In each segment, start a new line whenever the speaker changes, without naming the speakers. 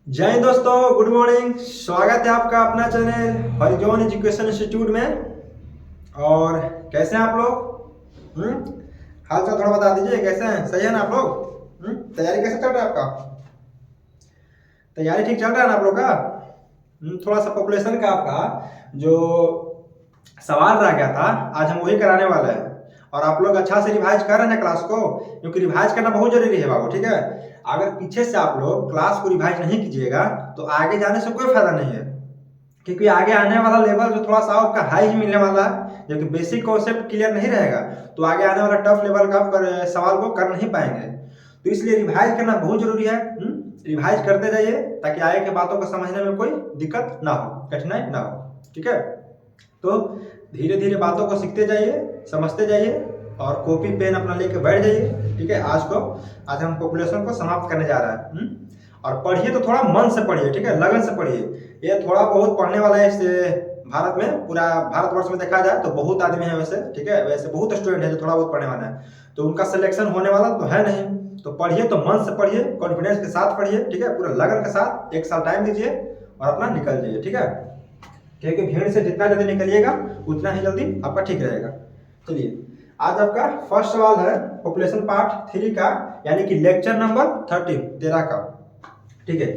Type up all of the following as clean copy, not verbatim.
जय हिंद दोस्तों, good morning. स्वागत है आपका अपना चैनल हरिजोन एजुकेशन इंस्टीट्यूट में। और कैसे हैं आप लोग? हाल चाल थोड़ा बता दीजिए, कैसे हैं? सही है ना आप लोग? तैयारी कैसे चल रहा है आपका? तैयारी ठीक चल रहा है ना आप लोग का? थोड़ा सा पॉपुलेशन का आपका जो सवाल रह गया था, आज हम वही कराने वाले हैं। और आप लोग अच्छा से रिवाइज कर रहे हैं क्लास को, क्योंकि रिवाइज करना बहुत जरूरी है बाबू, ठीक है। अगर पीछे से आप लोग क्लास को रिवाइज नहीं कीजिएगा तो आगे जाने से कोई फायदा नहीं है, क्योंकि आगे आने वाला लेवल जो थोड़ा सा आपका हाई ही मिलने वाला है। जबकि बेसिक कॉन्सेप्ट क्लियर नहीं रहेगा तो आगे आने वाला टफ लेवल का आप सवाल को कर नहीं पाएंगे। तो इसलिए रिवाइज करना बहुत जरूरी है। रिवाइज करते जाइए ताकि आगे के बातों को समझने में कोई दिक्कत ना हो, कठिनाई ना हो, ठीक है। तो धीरे धीरे बातों को सीखते जाइए, समझते जाइए और कॉपी पेन अपना लेके बैठ जाइए, ठीक है। आज हम पॉपुलेशन को समाप्त करने जा रहे हैं। और पढ़िए तो थोड़ा मन से पढ़िए, ठीक है, लगन से पढ़िए। ये थोड़ा बहुत पढ़ने वाला है इस भारत में, पूरा भारतवर्ष में देखा जाए तो बहुत आदमी है वैसे, ठीक है। वैसे बहुत स्टूडेंट है जो थोड़ा बहुत पढ़ने वाला है, तो उनका सिलेक्शन होने वाला तो है नहीं। तो पढ़िए तो मन से पढ़िए, कॉन्फिडेंस के साथ पढ़िए, ठीक है, पूरा लगन के साथ। 1 साल टाइम दीजिए और अपना निकल जाइए, ठीक है। क्योंकि भीड़ से जितना जल्दी निकलिएगा उतना ही जल्दी आपका ठीक रहेगा। चलिए, आज आपका फर्स्ट सवाल है पॉपुलेशन पार्ट 3 का, यानी कि लेक्चर नंबर 13 का, ठीक है।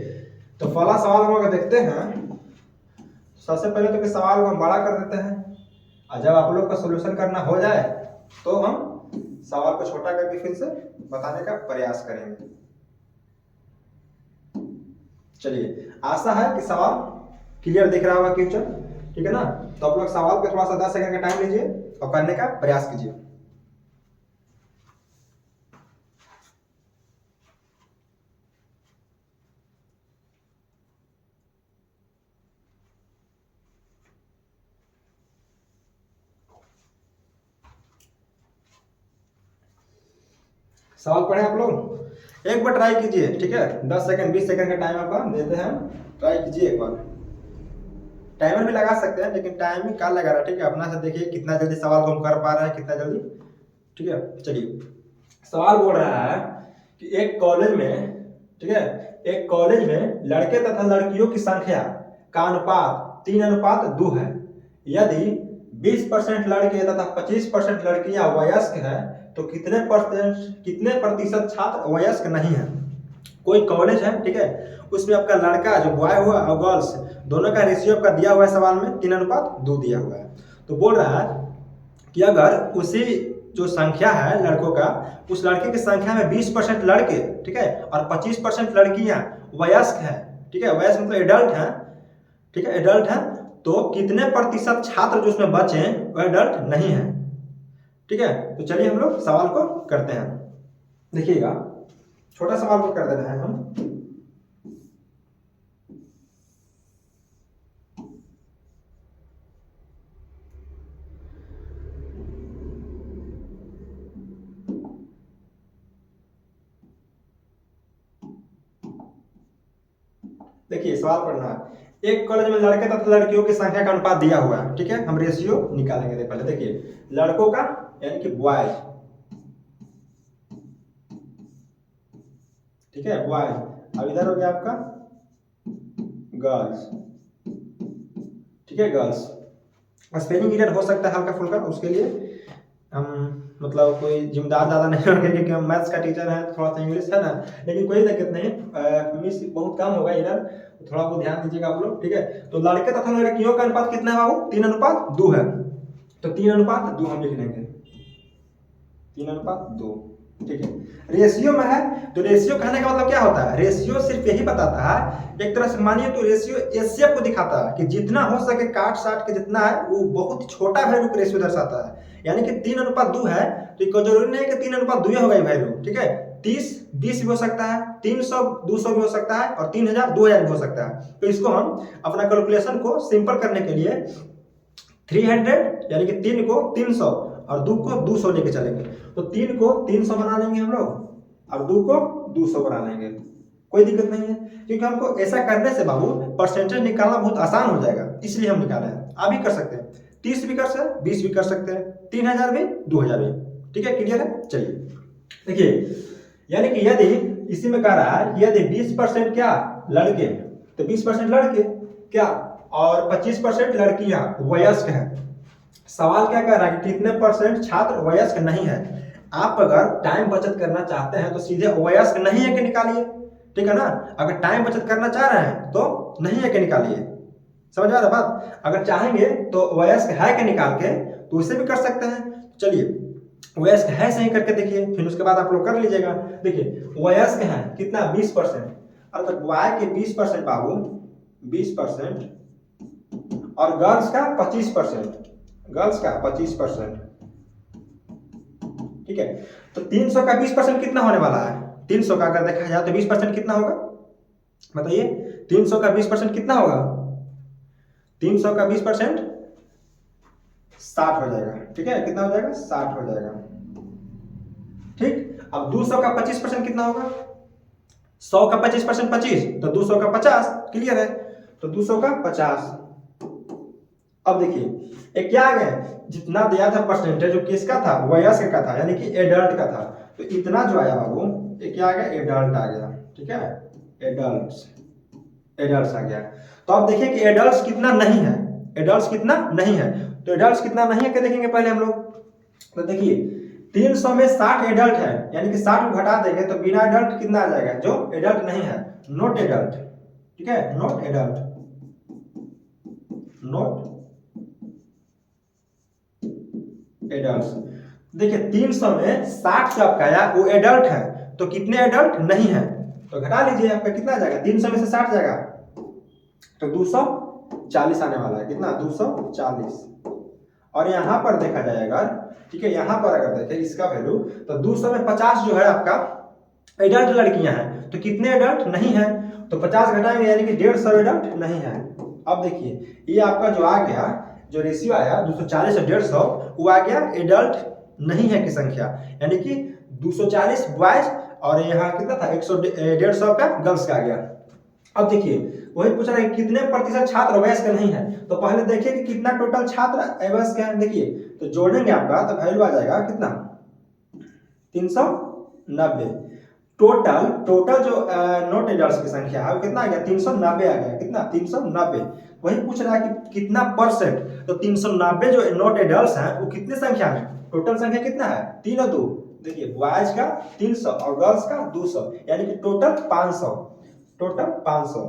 तो पहला सवाल हम अगर देखते हैं, सबसे पहले तो सवाल को हम बड़ा कर देते हैं और जब आप लोग का सोल्यूशन करना हो जाए तो हम सवाल को छोटा करके फिर से बताने का प्रयास करेंगे। चलिए, आशा है कि सवाल क्लियर दिख रहा होगा क्वेश्चन, ठीक है ना। तो आप लोग सवाल पे थोड़ा सा 10 सेकंड का टाइम लीजिए और करने का प्रयास कीजिए। सवाल पढ़े आप लोग? एक बार ट्राई कीजिए, ठीक है। 10 सेकंड 20 सेकंड का टाइम आपका देते हैं, ट्राई कीजिए एक बार। टाइमर भी लगा सकते हैं लेकिन टाइम का लगा रहा है, ठीक है। अपना से देखिए कितना जल्दी सवाल को हम कर पा रहे हैं, कितना जल्दी, ठीक है। चलिए, सवाल बोल रहा है कि एक कॉलेज में, ठीक है, एक कॉलेज में लड़के तथा लड़कियों की संख्या का अनुपात 3:2 है। यदि 20% लड़के तथा 25% लड़कियां वयस्क है तो कितने प्रतिशत छात्र वयस्क नहीं है। कोई कॉलेज है, ठीक है, उसमें आपका लड़का जो बॉय हुआ और गर्ल्स दोनों का रेशियो आपका दिया हुआ है सवाल में 3:2 दिया हुआ है। तो बोल रहा है कि अगर उसी जो संख्या है लड़कों का, उस लड़के की संख्या में 20% लड़के, ठीक है, और 25% लड़कियां वयस्क है, ठीक है, वयस्क मतलब एडल्ट है, ठीक है, एडल्ट है, तो कितने प्रतिशत छात्र जो उसमें बचे वह एडल्ट नहीं है, ठीक है। तो चलिए हम लोग सवाल को करते हैं। देखिएगा, छोटा सवाल को कर दे रहे हैं हम। देखिए, सवाल पढ़ना है। एक कॉलेज में लड़के तथा लड़कियों की संख्या का अनुपात दिया हुआ है, ठीक है। हम रेशियो निकालेंगे। पहले देखिए, लड़कों का यानी कि बॉयज, ठीक है, बॉयज। अब इधर हो गया आपका गर्ल्स, ठीक है, गर्ल्स। स्पेलिंग एरर हो सकता है हल्का फुल्का, उसके लिए हम मतलब कोई जिम्मेदार ज़्यादा नहीं होंगे, क्योंकि हम मैथ्स का टीचर है, थोड़ा सा इंग्लिश है ना, लेकिन कोई दिक्कत नहीं। मिस बहुत कम होगा इधर, तो थोड़ा बहुत ध्यान दीजिएगा आप लोग, ठीक है। तो लड़के तथा लड़कियों का अनुपात कितना है बाबू? 3:2 है। तो 3:2 हम लिख लेंगे, 3:2, ठीक है। रेशियो में है तो रेशियो कहने का मतलब क्या होता है? रेशियो सिर्फ यही बताता है, एक तरह से मानिए तो रेशियो एसएफ को दिखाता है कि जितना हो सके काट साट के जितना है वो बहुत छोटा वैल्यू का रेशियो दर्शाता है। यानी कि 3:2 है तो जरूरी नहीं है कि 3:2 होगा ये वैल्यू, ठीक है। 30-20 भी हो सकता है, 300-200 भी हो सकता है और 3000-2000 भी हो सकता है। तो इसको हम अपना कैलकुलेशन को सिंपल करने के लिए 300 यानी कि 3 को 300 और 2 को 200 लेके चलेंगे। तो 3 को 300 बना लेंगे हम लोग और 2 को 200 बना लेंगे, कोई दिक्कत नहीं है। क्योंकि हमको ऐसा करने से बाबू परसेंटेज निकालना बहुत आसान हो जाएगा, इसलिए हम निकाले हैं। आप भी कर सकते हैं, 30 भी कर सकते हैं, 20 भी कर सकते हैं, 3000 भी, 2000 भी, ठीक है। क्लियर है? चलिए देखिए, यानी कि यदि इसी में कह रहा है यदि 20% क्या लड़के, तो 20% लड़के क्या, और 25% लड़कियां वयस्क हैं। सवाल क्या कह रहा है कि कितने परसेंट छात्र वयस्क नहीं है। आप अगर टाइम बचत करना चाहते हैं तो सीधे वयस्क नहीं है कि निकालिए, ठीक है ना। अगर टाइम बचत करना चाह रहे हैं तो नहीं है कि निकालिए, समझ आ रहा बात। अगर चाहेंगे तो वयस्क है कि निकाल के तो उसे भी कर सकते हैं। चलिए वयस्क है सही करके देखिए, फिर उसके बाद आप लोग कर लीजिएगा। देखिए वयस्क है कितना 20%, अर्थात वाई के 20% बाबू 20%, और गर्ल्स का 25%, गर्ल्स का 25%, ठीक है। तो 300 का 20% कितना होने वाला है, 300 का अगर देखा जाए तो 20% कितना होगा बताइए, 300 का 20% कितना होगा, 300 का 20% 60 हो जाएगा, ठीक है। कितना हो जाएगा 60 हो जाएगा, ठीक। अब 200 का 25% कितना होगा, 100 का 25% 25, तो 200 का 50, क्लियर है। तो 200 का 50। अब देखिए एक क्या आ गया, जितना दिया था परसेंटेज जो किसका था, वयस्क का था, यानी कि एडल्ट का था। तो इतना जो आया बाबू ये क्या आ गया, एडल्ट आ गया, ठीक है। एडल्ट्स, एडल्ट्स आ गया। तो अब देखिए कि एडल्ट्स कितना नहीं है, एडल्ट्स कितना नहीं है। तो एडल्ट्स कितना नहीं है क्या देखेंगे पहले हम लोग। तो देखिए 300 में 60 एडल्ट है, यानी कि 60 को घटा देंगे तो बिना एडल्ट कितना आ जाएगा, जो एडल्ट नहीं है, नॉट एडल्ट, ठीक है। Not adult, not adult. देखिए 300 में 60 जो आपका आया वो एडल्ट है, तो कितने एडल्ट नहीं है, तो घटा लीजिए आपका कितना आ जाएगा, 300 में से 60 जाएगा तो 240 आने वाला है, कितना 240। और यहां पर देखा जाएगा, ठीक है, यहां पर अगर देखें इसका वैल्यू तो 200 में 50 जो है आपका एडल्ट लड़कियां हैं, तो कितने एडल्ट नहीं है, तो 50 घटाएंगे यानी कि 150 एडल्ट नहीं है। अब देखिए ये आपका जो आ गया, जो रेशियो आया 240 और 150, वो आ गया एडल्ट नहीं है की संख्या, यानी कि 240 बॉयज और यहाँ कितना था 150 का गर्ल्स का आ गया। अब देखिए वही पूछ रहा है कितने प्रतिशत छात्र वयस्क नहीं है, तो पहले देखिए कि कितना टोटल छात्र वयस्क है। देखिए तो जोड़ेंगे आपका तो वैल्यू आ जाएगा कितना 390। टोटल टोटल जो नॉट एडल्ट्स की संख्या है वो कितना आ गया 390 आ गया, कितना 390। वही पूछ रहा है कि कितना परसेंट, तो 390 जो नॉट एडल्ट्स हैं वो कितनी संख्या में, टोटल संख्या कितना है 3 और 2। देखिए बॉयज का 300 और गर्ल्स का 200, यानी कि टोटल 500, टोटल 500।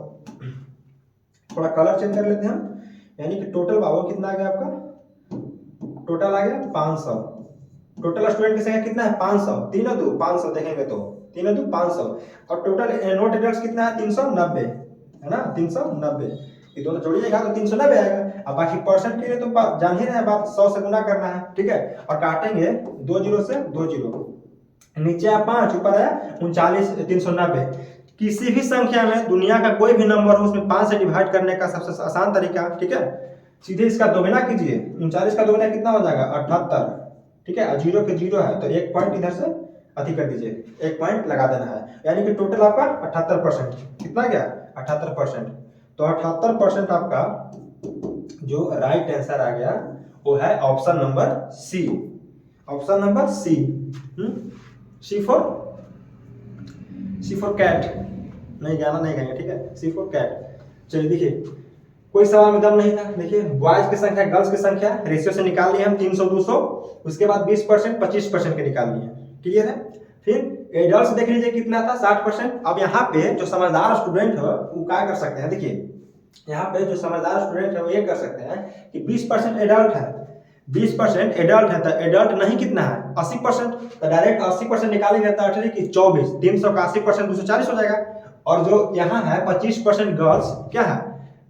थोड़ा कलर चेंज कर लेते हैं हम, यानी कि टोटल बाबू कितना आ गया आपका, टोटल आ गया 500। टोटल स्टूडेंट की संख्या कितना है 500, 3 और 2 500 देखेंगे तो 3 और 2 500, और टोटल नॉट एडल्ट्स कितना है 390, है ना 390। ये दोनों जोड़िएगा तो 390 आएगा। अब बाकी परसेंट के लिए तो जान ही रहे हैं बात, 100 से गुना करना है, ठीक है। और काटेंगे 2 जीरो से 2 जीरो, नीचे आया 5 ऊपर आया 39 390। किसी भी संख्या में दुनिया का कोई भी नंबर हो उसमें 5 से डिवाइड करने का सबसे आसान तरीका, ठीक है, सीधे इसका दोगुना कीजिए। 39 का दोगुना कितना हो जाएगा 78, ठीक है। जीरो के जीरो है तो एक पॉइंट इधर से अधिक कर दीजिए, एक पॉइंट लगा देना है, यानी कि टोटल आपका 78%, कितना गया 78%। तो 78% आपका जो राइट आंसर आ गया वो है option number C, option number C. C for cat, नहीं गाना नहीं गाएंगे, ठीक है, सी फॉर कैट। चलिए देखिए कोई सवाल में दम नहीं था। देखिए बॉयज की संख्या गर्ल्स की संख्या रेशियो से निकाल लिए हम 300 200, उसके बाद 20% 25% के निकाल लिए, क्लियर है। फिर एडल्ट्स देख लीजिए कितना था 60%। अब यहाँ पे जो समझदार स्टूडेंट है वो क्या कर सकते हैं, देखिए यहाँ पे जो समझदार स्टूडेंट है वो ये कर सकते हैं कि 20% एडल्ट है, 20% एडल्ट है, तो एडल्ट नहीं कितना है 80%, तो डायरेक्ट 80% निकालेंगे तो 18 की 24, 300 का 80% 240 हो जाएगा। और जो यहाँ है 25% गर्ल्स क्या है,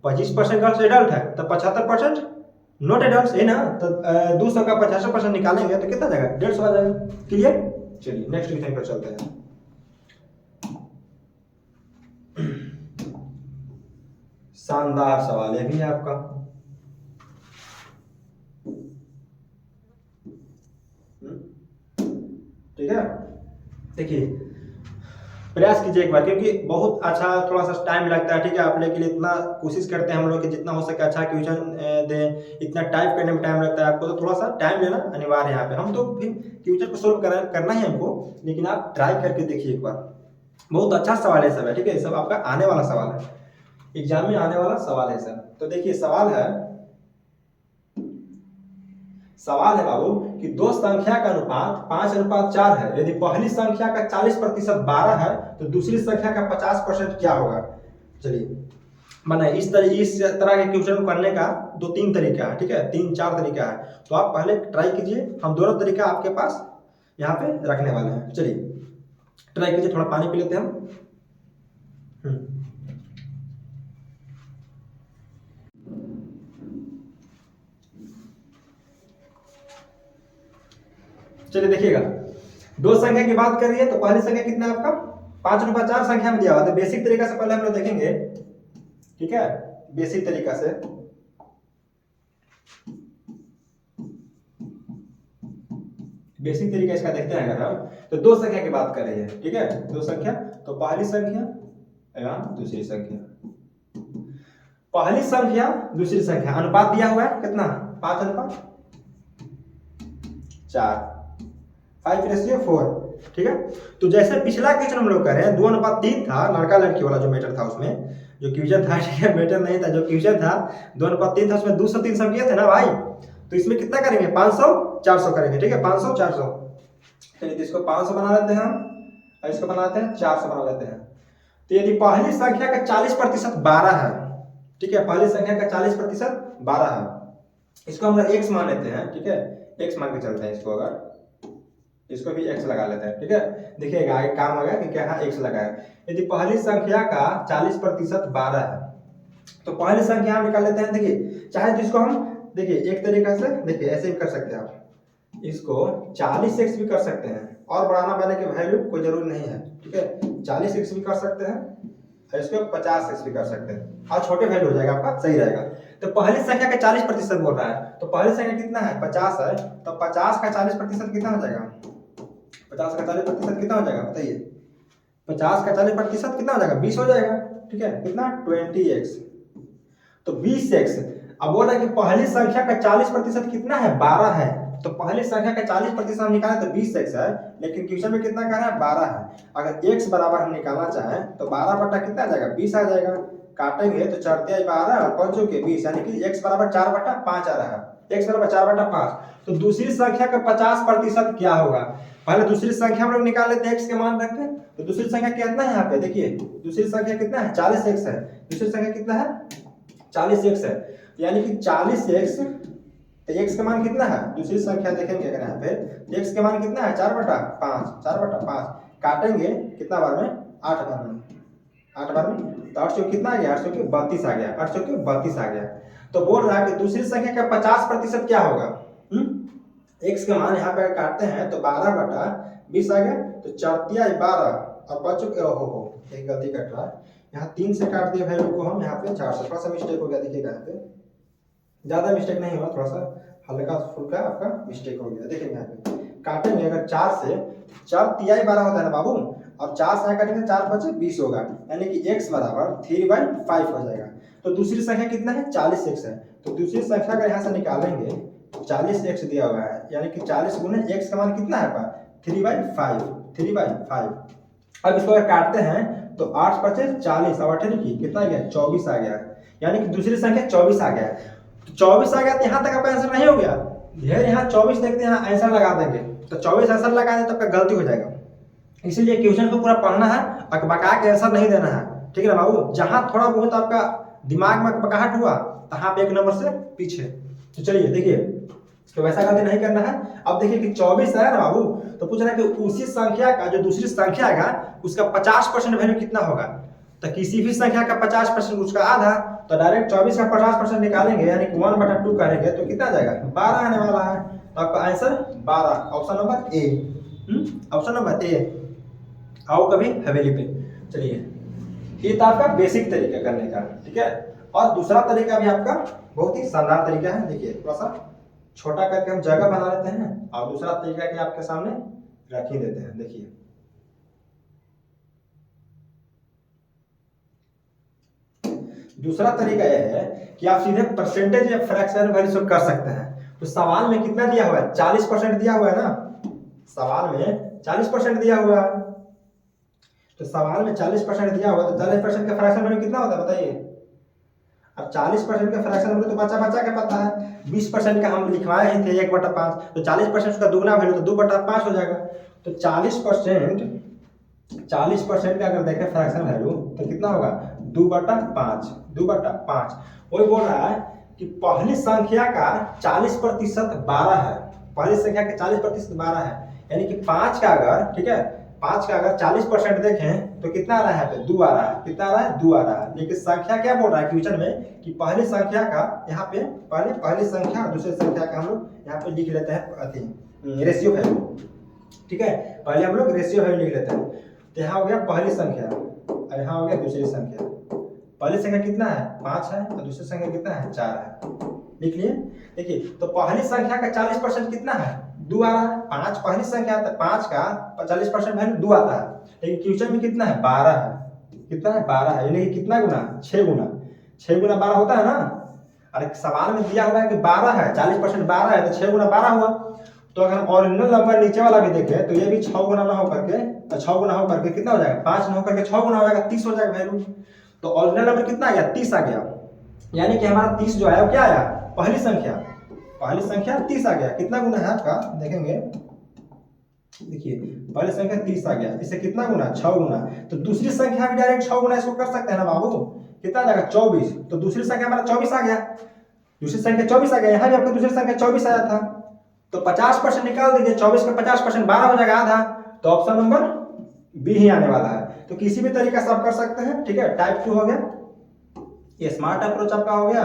25% गर्ल्स एडल्ट है, तो 75% नॉट एडल्ट है ना, तो 200 का 50% निकालेंगे तो कितना जाएगा 150 आ जाएगा, क्लियर। चलिए नेक्स्ट क्वेश्चन पर चलते हैं। शानदार सवाल है भी है आपका, ठीक है। देखिए प्रयास कीजिए एक बार, क्योंकि बहुत अच्छा थोड़ा सा टाइम लगता है, ठीक है। आप लोग के लिए इतना कोशिश करते हैं हम लोग कि जितना हो सके अच्छा क्वेश्चन दें, इतना टाइप करने में टाइम लगता है आपको, तो थोड़ा सा टाइम लेना अनिवार्य है यहाँ पे। हम तो फिर क्वेश्चन को सोल्व करना ही हमको, लेकिन आप ट्राई करके देखिए एक बार। बहुत अच्छा सवाल है सब है, ठीक है, सब आपका आने वाला सवाल है, एग्जाम में आने वाला सवाल है सर। तो देखिए सवाल है बाबू कि दो संख्या का अनुपात 5:4 है, यदि पहली संख्या का 40% 12 है तो दूसरी संख्या का 50% क्या होगा। चलिए माना इस तरह के क्वेश्चन को करने का 2-3 तरीका है, ठीक है, 3-4 तरीका है, तो आप पहले ट्राई कीजिए, हम दोनों तरीका आपके पास यहाँ पे रखने वाले हैं। चलिए ट्राई कीजिए, थोड़ा पानी पी लेते हैं हम। चलिए देखिएगा, दो संख्या की बात कर रही है तो पहली संख्या कितना है आपका 5/4 संख्या में दिया हुआ, तो बेसिक तरीका से पहले हम लोग देखेंगे, ठीक है, बेसिक तरीका से इसका देखते हैं अगर हम, तो दो संख्या की बात कर रही है, ठीक है, दो संख्या, तो पहली संख्या एवं दूसरी संख्या, पहली संख्या दूसरी संख्या अनुपात दिया हुआ है कितना 5:4, 5:4, ठीक है। तो जैसे पिछला क्वेश्चन हम लोग कर रहे हैं 2:3 था, लड़का लड़की वाला जो मैटर था उसमें, जो क्वेश्चन था, ठीक है, मैटर नहीं था, जो क्वेश्चन था 2:3 था, उसमें 200-3 संख्या थे ना भाई, तो इसमें कितना करेंगे 500-400 करेंगे, ठीक है, 500-400। चलिए तो इसको 500 बना लेते हैं हम, और इसको बनाते हैं 400 बना लेते हैं। तो यदि पहली संख्या का 40% 12 है, ठीक है, पहली संख्या का 40% 12 है, इसको हम लोग x मान लेते हैं, ठीक है, x मान के चलते हैं इसको, अगर इसको भी x लगा लेते हैं, ठीक है। देखिएगा आगे काम होगा कि क्या x लगाए। यदि पहली संख्या का 40% 12 है तो पहली संख्या हम निकाल लेते हैं। देखिए चाहे तो इसको हम देखिए एक तरीका से देखिए ऐसे भी कर सकते हैं आप, इसको 40x भी कर सकते हैं, और बढ़ाना बढ़ाने की वैल्यू कोई जरूरी नहीं है, ठीक है, 40x भी कर सकते हैं, इसको 50x भी कर सकते हैं, और छोटे वैल्यू हो जाएगा आपका, सही रहेगा। तो पहली संख्या का 40% बोल रहा है, तो पहली संख्या कितना है 50 है, तो 50 का 40% कितना हो जाएगा, 50 का 40% कितना हो जाएगा बताइए, 50 का 40% कितना हो जाएगा 20 हो जाएगा, ठीक है, कितना 20x, तो 20x। अब बोल रहा है कि पहली संख्या का 40% कितना है 12 है, तो पहली संख्या का 40% हम निकालें तो 20x है, लेकिन क्वेश्चन में कितना कह रहा है 12 है। अगर x बराबर हम निकालना चाहें तो 12 बटा कितना आ जाएगा 20 आ जाएगा, काटेंगे तो 4×12 और 5 के 20, यानी कि x बराबर 4/5 आ रहा है, x बराबर 4/5। तो दूसरी संख्या का 50% क्या होगा, पहले दूसरी संख्या हम लोग निकाल लेते हैं x के मान रख के। तो दूसरी संख्या कितना है यहाँ पे देखिए, दूसरी संख्या कितना है 40x है, दूसरी संख्या कितना है 40x है, यानी कि 40x, तो x का मान कितना है, दूसरी संख्या देखेंगे अगर यहाँ पे, तो x का मान कितना है 4/5, 4/5 काटेंगे कितना बार में 8 बार में, 8 बार में, तो 8 कितना आ गया 832 आ गया, 832 आ गया। तो बोल रहा है कि दूसरी संख्या का 50% क्या होगा, x का मान यहाँ पे काटते हैं तो 12/20 आ गया, तो 4×12 और 5 हो एक गलती कट रहा है, यहाँ 3 से काट दिया वैल्यू को हम, यहाँ पे 4 से, थोड़ा सा मिस्टेक हो गया, देखिएगा यहाँ पे ज्यादा मिस्टेक नहीं हुआ, थोड़ा सा हल्का फुल्का आपका मिस्टेक हो गया। देखिए यहाँ पे काटेंगे अगर 4 से, 4×3=12 होता है ना बाबू, और 4 से काटेंगे 4×5=20 होगा, यानी कि x बराबर 3/5 हो जाएगा। तो दूसरी संख्या कितना है 40x है, तो दूसरी संख्या का यहाँ से निकालेंगे 40x दिया हुआ है, यानी कि 40 गुने x का मान कितना है 3/5। अब इसको अगर काटते हैं तो 8×5 = 40 और 8 की कितना आ गया 24 आ गया, यानी कि दूसरी संख्या 24 आ गया। तो 24 आ गया, तो यहाँ तक आपका आंसर नहीं हो गया, ढेर यहाँ 24 देखते हैं, आंसर लगा देंगे, तो 24 आंसर लगा दें तो आपका गलती हो जाएगा। इसीलिए क्वेश्चन को पूरा पढ़ना है, अकबका के आंसर नहीं देना है, ठीक है ना बाबू। जहां थोड़ा बहुत आपका दिमाग में अकबकाहट हुआ तहां पे 1 नंबर से पीछे। तो चलिए देखिए, तो वैसा गलती नहीं करना है। अब देखिए कि 24 है ना बाबू, तो पूछ रहा है कि उसी संख्या का जो दूसरी संख्या है उसका 50% वैल्यू कितना होगा, तो किसी भी संख्या का 50% उसका आधा, तो डायरेक्ट 24 का 50% निकालेंगे, यानी कि 1/2 करेंगे तो कितना आ जाएगा 12 आने वाला है। तो आपका answer 12, option number A, option number A. आओ कभी हवेली पे। चलिए ये था आपका बेसिक तरीका करने का, ठीक है। और दूसरा तरीका भी आपका बहुत ही शानदार तरीका है। देखिए थोड़ा सा छोटा करके हम जगह बना लेते हैं और दूसरा तरीका के आपके सामने रख ही देते हैं। देखिए दूसरा तरीका यह है कि आप सीधे परसेंटेज या फ्रैक्शन वैल्यू कर सकते हैं। तो सवाल में कितना दिया हुआ है 40% दिया हुआ है ना, सवाल में 40% दिया हुआ है, तो सवाल में 40% दिया हुआ, तो 40% का फ्रैक्शन वैल्यू कितना होता है बताइए। अब 40% का फ्रैक्शन वैल्यू तो बचा बचा के पता है, 20% का हम लिखवाए ही थे 1/5, तो 40% उसका दुगना वैल्यू तो 2/5 हो जाएगा। तो 40% का अगर देखें फ्रैक्शन वैल्यू तो कितना होगा 2/5। वही बोल रहा है कि पहली संख्या का 40% 12 है, पहली संख्या का 40% 12 है, यानी कि 5 का अगर, ठीक है, 5 का अगर 40% देखें तो कितना आ रहा है पे 2 आ रहा है, कितना आ रहा है 2 आ रहा है। लेकिन संख्या क्या बोल रहा है क्वेश्चन में कि पहली संख्या का यहाँ पे पहली संख्या और दूसरी संख्या का हम लोग यहाँ पे लिख लेते हैं रेशियो वैल्यू, ठीक है, पहले हम लोग रेशियो वैल्यू लिख लेते हैं। तो यहाँ हो गया पहली संख्या और यहाँ हो गया दूसरी संख्या। पहली संख्या कितना है 5 है और दूसरी संख्या कितना है 4 है, लिख लिए। देखिए तो पहली संख्या का 40% कितना है 2 आ रहा है, 5 पहली संख्या है तो 5 का 40% वैल्यू 2 आता है, लेकिन क्वेश्चन में कितना है 12 है, कितना है 12 है, यानी कि कितना गुना 6 गुना 12 होता है ना। अरे सवाल में दिया हुआ है कि 12 है, 40% 12 है तो 6 गुना 12 हुआ। तो अगर ओरिजिनल नंबर नीचे वाला भी देखे तो ये भी 6 गुना ना होकर के 6 गुना होकर के कितना हो जाएगा 5 ना होकर के 6 गुना हो जाएगा 30 हो जाएगा वैल्यू। तो ओरिजिनल नंबर कितना आ गया 30 आ गया, यानी कि हमारा 30 जो है वो क्या आया पहली संख्या 30 आ गया। कितना गुना है आपका देखेंगे, देखिए पहली संख्या 30 आ गया, इससे कितना गुना 6 गुना। तो दूसरी संख्या भी डायरेक्ट 6 गुना इसको कर सकते हैं ना बाबू, कितना आ जाएगा 24। तो दूसरी संख्या हमारा 24 आ गया, दूसरी संख्या 24 आ गया, यहाँ भी आपका दूसरी संख्या 24 आया था। तो 50% निकाल दीजिए, 24 का 50% 12 हो जाएगा आधा। तो ऑप्शन नंबर बी ही आने वाला है। तो किसी भी तरीका से आप कर सकते हैं, ठीक है। टाइप 2 हो गया, ये स्मार्ट अप्रोच आपका हो गया,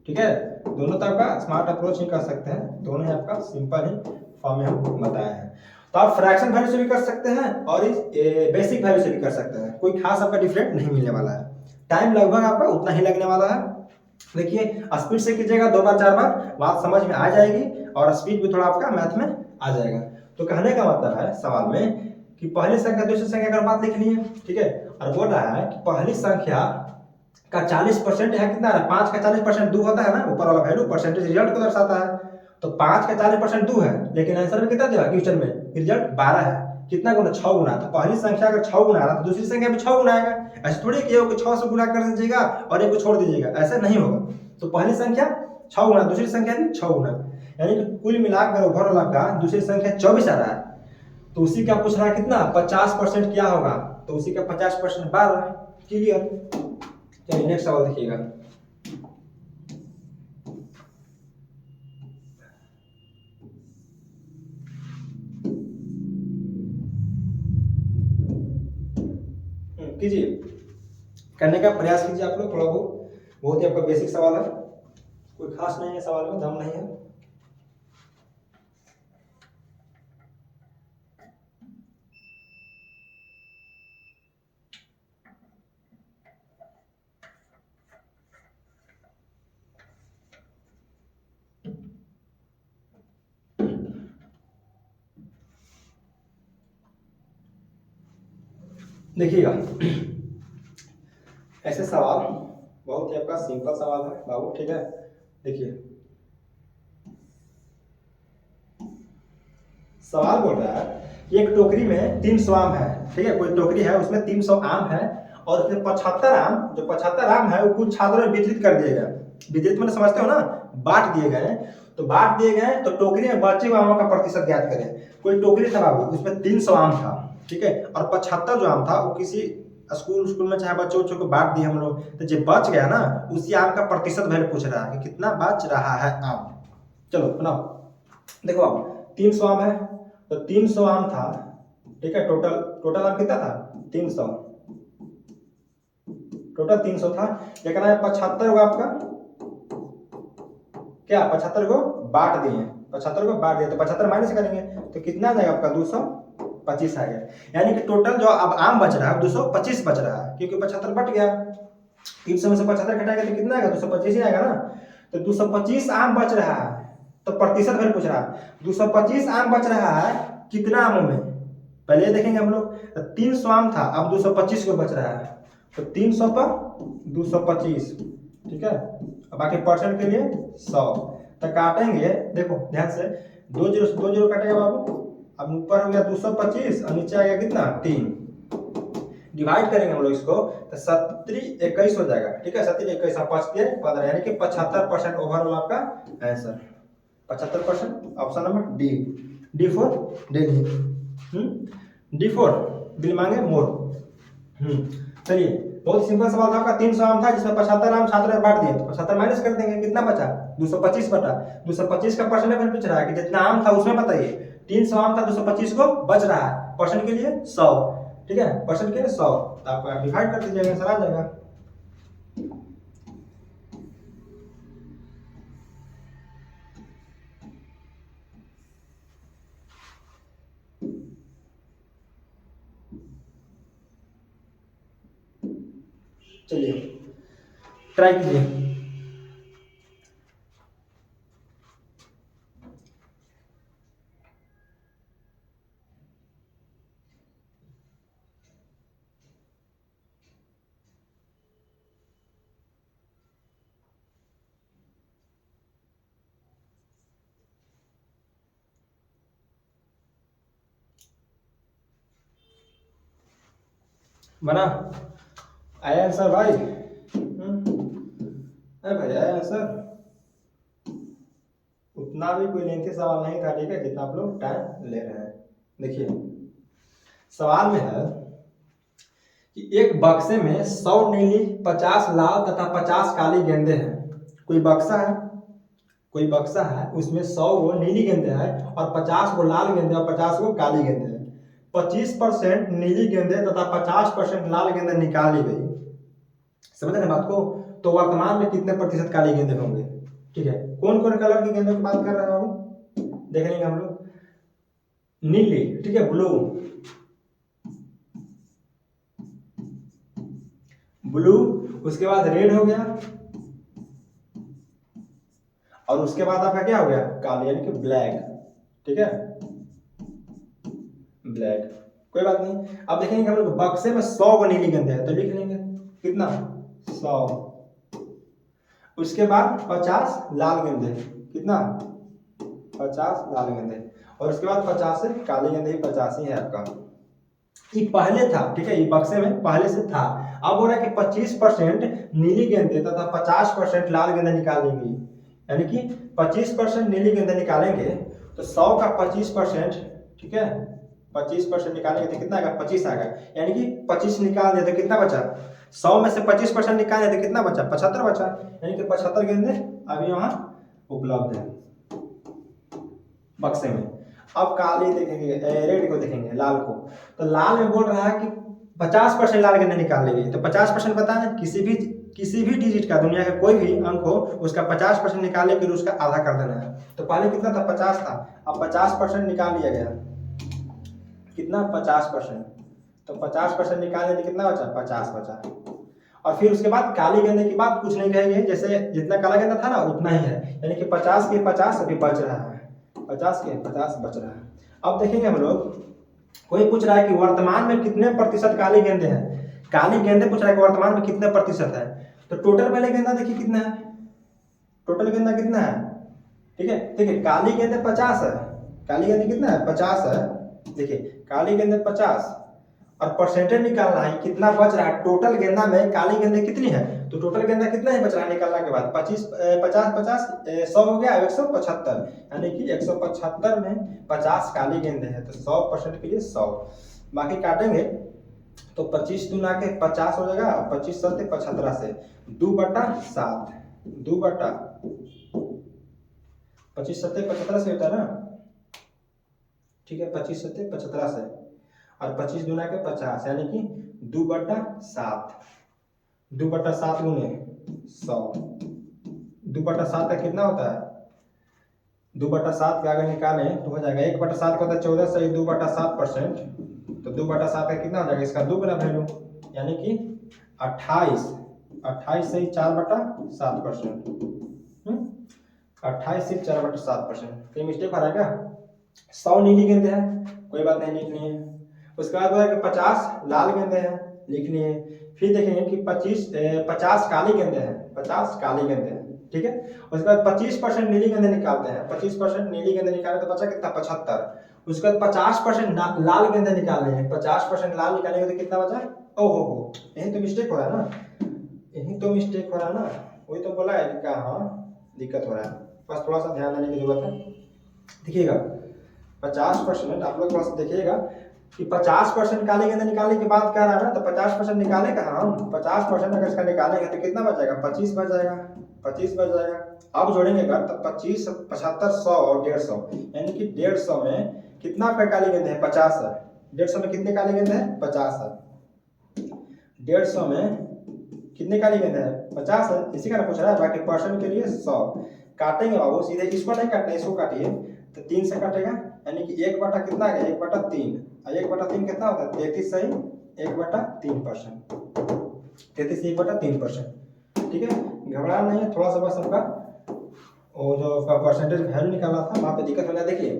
ठीक है। दोनों तो आपका स्मार्ट अप्रोच ही कर सकते हैं, दोनों ही आपका सिंपल ही फॉर्म में हम बताए हैं। तो आप फ्रैक्शन वैल्यू से भी कर सकते हैं और इस बेसिक वैल्यू से भी कर सकते हैं, कोई खास आपका डिफरेंट नहीं मिलने वाला है। टाइम लगभग आपका उतना ही लगने वाला है। देखिए स्पीड से कीजिएगा 2 बार 4 बार, बात समझ में आ जाएगी और स्पीड भी थोड़ा आपका मैथ में आ जाएगा। तो कहने का मतलब है सवाल में कि पहली संख्या दूसरी संख्या का बात लिखनी है, ठीक है। और बोल रहा है कि पहली संख्या का 40% है, कितना है 5 का 40% 2 होता है ना, ऊपर वाला वैल्यू परसेंटेज रिजल्ट को दर्शाता है। तो 5 का 40% 2 है, लेकिन आंसर में कितना दिया क्वेश्चन में रिजल्ट 12 है, कितना गुना 6 गुना। तो पहली संख्या अगर 6 गुना आ रहा तो दूसरी संख्या भी 6 गुना आएगा। ऐसे थोड़ी कि 6 से गुना कर दीजिएगा और एक को छोड़ दीजिएगा, ऐसा नहीं होगा। तो पहली संख्या 6 गुना, दूसरी संख्या भी 6 गुना, यानी कि कुल मिलाकर ओवरऑल आपका दूसरी संख्या 24 आ रहा है। तो उसी का पूछ रहा है कितना 50% क्या होगा, तो उसी का 50% 12। क्लियर। चलिए नेक्स्ट सवाल देखिएगा। कीजिए, करने का प्रयास कीजिए आप लोग, थोड़ा बहुत ही आपका बेसिक सवाल है, कोई खास नहीं है, सवाल में दम नहीं है। देखिएगा ऐसे सवाल बहुत ही आपका सिंपल सवाल है बाबू, ठीक है। देखिए सवाल बोल रहा है कि एक टोकरी में 300 आम है, ठीक है, कोई टोकरी है उसमें 300 आम है और उसमें 75 आम है वो कुछ छात्रों में वितरित कर दिए गए। वितरित मैंने समझते हो ना, बांट दिए गए। तो बांट दिए गए तो टोकरी में बचे हुए आमों का प्रतिशत ज्ञात करें। कोई टोकरी था बाबू, उसमें 300 आम था, ठीक है, और 75 जो आम था वो किसी स्कूल में चाहे बच्चों को बांट दिए हम लोग। तो जो बच गया ना उसी आम का प्रतिशत वैल्यू पूछ रहा है कि कितना बच रहा है आम। चलो बनाओ, देखो आप 300 आम है तो 300 आम था, ठीक है, टोटल आम कितना था 300, टोटल 300 था। लेकिन 75 को आपका क्या 75 को बांट दिए, 75 को बांट दिए तो 75 माइनस करेंगे तो कितना आ जाएगा आपका 225 आ गया। यानी कि टोटल जो अब आम बच रहा है 225 बच रहा है, क्योंकि 75 बट गया, 300 में से 75 घटाएंगे तो कितना आएगा 225 ही आएगा ना। तो 225 आम बच रहा है, तो प्रतिशत वैल्यू पूछ रहा है। 225 आम बच रहा है कितना आमों में, पहले देखेंगे हम लोग। 300 आम था, अब 225 को बच रहा है, तो 300 पर 225, ठीक है। अब बाकी परसेंट के लिए 100 तो काटेंगे, देखो ध्यान से, 2 जीरो काटेगा बाबू। अब ऊपर हो गया 225 और नीचे आ गया कितना 3, डिवाइड करेंगे हम लोग इसको तो 70 21 हो जाएगा। ठीक है, 70 21 15 यानी कि 75% ओवरऑल आपका answer 75%। Option number D, D for Delhi. D for दिल मांगे मोर। चलिए, बहुत सिंपल सवाल था आपका। 300 आम था जिसमें 75 आम छात्रों ने बांट दिए, तो 75 माइनस कर देंगे, कितना बचा 225 बटा 225 का परसेंटेज पूछ रहा है कि जितना आम था उसमें बताइए। 300 आम था, 225 को बच रहा है, परसेंट के लिए 100। ठीक है, परसेंट के लिए 100, तो आपका डिवाइड कर दीजिएगा, आंसर आ जाएगा। चलिए ट्राई कीजिए। बना आया आंसर भाई? अरे भाई आया आंसर। उतना भी कोई लेंथी सवाल नहीं था, ठीक है, जितना आप लोग टाइम ले रहे हैं। देखिए सवाल में है कि एक बक्से में 100 नीली, 50 लाल तथा 50 काली गेंदे हैं। कोई बक्सा है, कोई बक्सा है, उसमें 100 वो नीली गेंदे हैं और 50 वो लाल गेंदे और 50 वो काली गेंदे हैं। 25% नीली गेंदे तथा 50% लाल गेंदे निकाली गई। समझ रहे बात को? तो वर्तमान में कितने प्रतिशत काली गेंदे होंगे? ठीक है, कौन कौन कलर की गेंदों की बात कर रहे हो देख लेंगे हम लोग। नीली, ठीक है, ब्लू, ब्लू, उसके बाद रेड हो गया, और उसके बाद आपका क्या हो गया? काली, यानी कि ब्लैक। ठीक है, ब्लैक, कोई बात नहीं। अब देखेंगे हम लोग बक्से में 100 को नीली गेंदे है, तो लिख लेंगे कितना 100। उसके बाद 50 लाल गेंदे, कितना 50 लाल गेंदे, और उसके बाद 50 से काली गेंदे, 50 ही है आपका। ये पहले था, ठीक है, ये बक्से में पहले से था। अब हो रहा है कि 25% नीली गेंदे तथा 50% लाल गेंदे निकालेंगे, यानी कि 25% नीली गेंदे निकालेंगे तो 100 का 25%, ठीक है, 25% निकालेंगे तो कितना आएगा? 25 आएगा, यानी कि 25 निकाल दिया तो कितना बचा? 100 में से 25% निकाल दिया तो कितना बचा? 75 बचा, यानी कि 75 गेंदे अभी वहां उपलब्ध है बक्से में। अब काली देखेंगे, रेड को देखेंगे, लाल को। तो लाल में बोल रहा है कि 50% लाल गेंदे निकाल लेंगे, तो 50% पता है, किसी भी डिजिट का, दुनिया का कोई भी अंक हो, उसका 50% निकाले फिर उसका आधा कर देना है। तो पहले कितना था? 50 था, अब 50% निकाल लिया गया, कितना 50%, तो 50% निकालने तो कितना बचा? 50 बचा। और फिर उसके बाद काली गेंदे की बात कुछ नहीं कहेंगे, जैसे जितना काला गेंदा था ना उतना ही है, यानी कि 50 के 50 अभी बच रहा है, 50 के 50 बच रहा है। अब देखेंगे हम लोग, कोई पूछ रहा है कि वर्तमान में कितने प्रतिशत काली गेंदे हैं। काली गेंदे पूछ रहा है कि वर्तमान में कितने प्रतिशत है, तो टोटल पहले गेंदा देखिए कितना है, टोटल गेंदा कितना है, ठीक है, देखिए काली गेंदे 50 है, काली गेंदे कितना है? 50 है। देखिए काली गेंदे 50 और परसेंटेज निकालना है कितना बच रहा है। टोटल गेंदा में काली गेंदे कितनी है, तो टोटल गेंदा कितना ही बच रहा है निकालने के बाद? 25 50 50 100 हो गया, 175, यानी कि 175 में 50 काली गेंदे हैं, तो 100% के लिए 100। बाकी काटेंगे तो 25 दूना के 50 हो जाएगा, 25 सत्ते 75 से 2/7, 2 25 सत्ते 75 से होता है ना, ठीक है, 25 सत्ते 75 से, और 25 दूना के 50, यानी कि 2/7, 2/7 गुने 100, 2/7 का कितना होता है? 2/7 का अगर निकालें तो हो जाएगा 1/7 का होता है 14 से 2/7%, तो 2/7 का कितना हो जाएगा? इसका 2 गुना वैल्यू, यानी कि 28, 28 से 4/7%, 28 से 4/7%। कहीं मिस्टेक हो रहा है क्या? 100 नीली गेंदे हैं, कोई बात नहीं, लिखनी है। उसके बाद है कि 50 लाल गेंदे हैं, लिखनी है। फिर देखेंगे कि 50 काली गेंदे हैं, 50 काली गेंदे हैं, ठीक है। उसके बाद 25% नीली गेंदे निकालते हैं, 25% नीली गेंदे निकाले तो बचा कितना? 75। उसके बाद 50% लाल गेंदे निकालने हैं। 50% लाल निकालेंगे तो कितना बचा? ओहो, यही तो मिस्टेक हो रहा है ना, यही तो मिस्टेक हो रहा है ना, वही तो बोला है कि हाँ दिक्कत हो रहा है, बस थोड़ा सा ध्यान देने की जरूरत है। देखिएगा 50% आप लोग थोड़ा सा देखिएगा कि 50% काले गेंदे निकालने की बात कर रहा है ना, तो 50% निकाले का हम 50% अगर इसका निकालेंगे तो कितना बचेगा? 25 बच जाएगा, 25 बच जाएगा। अब जोड़ेंगे अगर तो 25, 75, 100 और 150, यानी कि 150 में कितना आपका काले गेंदे है? 50 है। 150 में कितने काले गेंदे हैं? 50 है। 150 में कितने काले गेंदे हैं? 50 है। इसी का ना पूछ रहा है, बाकी परसेंट के लिए 100 काटेंगे बाबू, सीधे इसको नहीं काटना, इसको काटिए तो 3 से काटेगा, यानी कि 1 बटा कितना आ गया? 1/3, और 1/3 कितना होता है? 33 सही 1/3%, 33 1/3%। ठीक है, घबराना नहीं है, थोड़ा सा बस हमका वो जो परसेंटेज वैल्यू निकालना था वहां पे दिक्कत हो गया। देखिए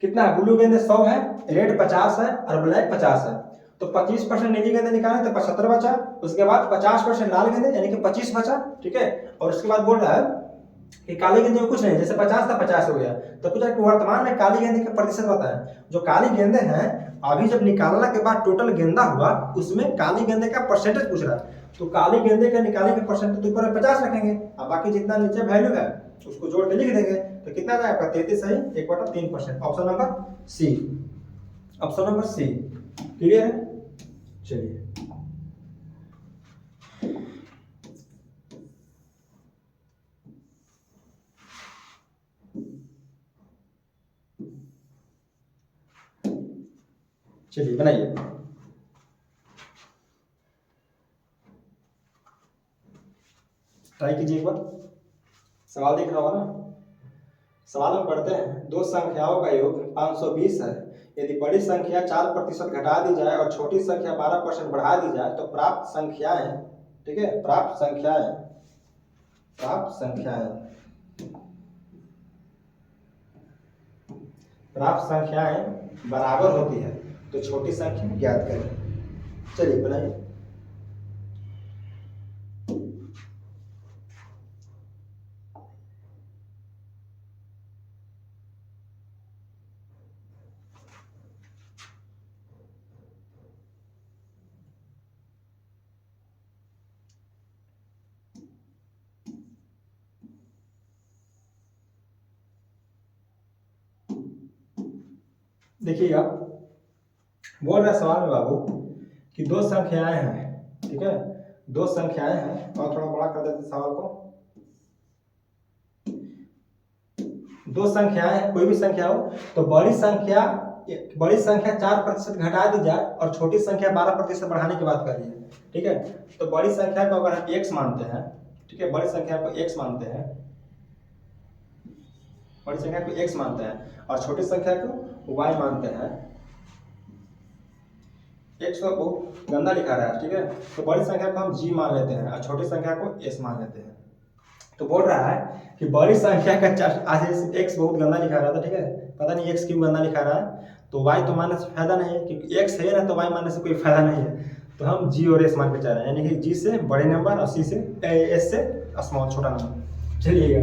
कितना है, ब्लू गेंदे 100 है, रेड 50 है और ब्लैक 50 है, तो 25% नीली गेंदे निकाले तो 75 बचा, उसके बाद 50% लाल गेंदे यानी कि 25 बचा। ठीक है, और उसके बाद बोल रहा है कि काली गेंदे में कुछ नहीं, जैसे 50 था 50 हो गया, तो पूछा कि वर्तमान में काली गेंदे का प्रतिशत बताएं। जो काली गेंदे हैं अभी जब निकालने के बाद टोटल गेंदा हुआ उसमें काली गेंदे का परसेंटेज पूछ रहा है, तो काली गेंदे का निकालने के परसेंटेज तो ऊपर 50 रखेंगे, अब बाकी जितना नीचे वैल्यू है उसको जोड़ के लिख देंगे, तो कितना जाएगा आपका? 33 सही 1/3%। Option number C, option number C. Clear है? चलिए चलिए बनाइए। ट्राई कीजिए एक बार, सवाल दिख रहा होगा ना। सवाल हम करते हैं, दो संख्याओं का योग 520 है, यदि बड़ी संख्या 4% घटा दी जाए और छोटी संख्या 12% बढ़ा दी जाए तो प्राप्त संख्याएं, ठीक है, प्राप्त संख्याएं बराबर होती है तो छोटी संख्या ज्ञात करें। चलिए बनाइए। देखिएगा बोल रहा है सवाल में बाबू कि दो संख्याएं हैं, ठीक है, दो संख्याएं हैं, और थोड़ा बड़ा कर देते सवाल को। दो संख्याएं, कोई भी संख्या हो तो बड़ी संख्या 4% घटा दी जाए और छोटी संख्या 12% बढ़ाने की बात कर रही है। ठीक है, तो बड़ी संख्या को अगर हम x मानते हैं, ठीक है, बड़ी संख्या को x मानते हैं, बड़ी संख्या को x मानते हैं और छोटी संख्या को y मानते हैं। x को बहुत गंदा लिखा रहा है, ठीक है, तो बड़ी संख्या को हम g मान लेते हैं और छोटी संख्या को s मान लेते हैं। तो बोल रहा है कि बड़ी संख्या का आज x बहुत गंदा लिखा रहा था, ठीक है, पता नहीं x क्यों गंदा लिखा रहा है, तो y तो मानने से फायदा नहीं है क्योंकि x है ना, तो y मानने से कोई फायदा नहीं है, तो हम g और s मान के चल रहे हैं, यानी कि g से बड़े नंबर और s से स्मॉल छोटा नंबर। चलिएगा,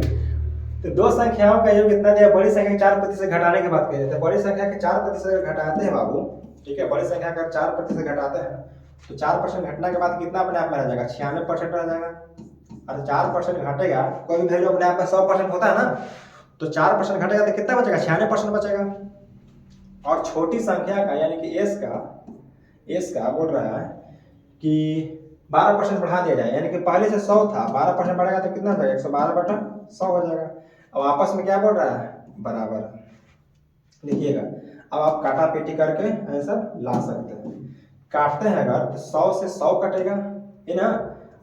तो दो संख्याओं का योग कितना दिया? बड़ी संख्या 4% घटाने की बात करिए, तो बड़ी संख्या के 4% घटाते हैं बाबू, ठीक है, बड़ी संख्या का 4% घटाते हैं तो 4% घटने के बाद कितना अपने आप में रह जाएगा? 96% रह जाएगा। और 4% घटेगा, कोई भी वैल्यू अपने आप में 100% होता है ना, तो 4% घटेगा तो कितना बचेगा? 96% बचेगा। और छोटी संख्या का यानी कि एस का बोल रहा है कि 12% बढ़ा दिया जाए, यानी कि पहले से 100 था, 12% बढ़ेगा तो कितना हो जाएगा? 112/100 हो जाएगा। अब आपस में क्या बोल रहा है? बराबर। देखिएगा अब आप काटा पेटी करके आंसर ला सकते हैं। काटते हैं अगर तो 100 से 100 कटेगा, है ना,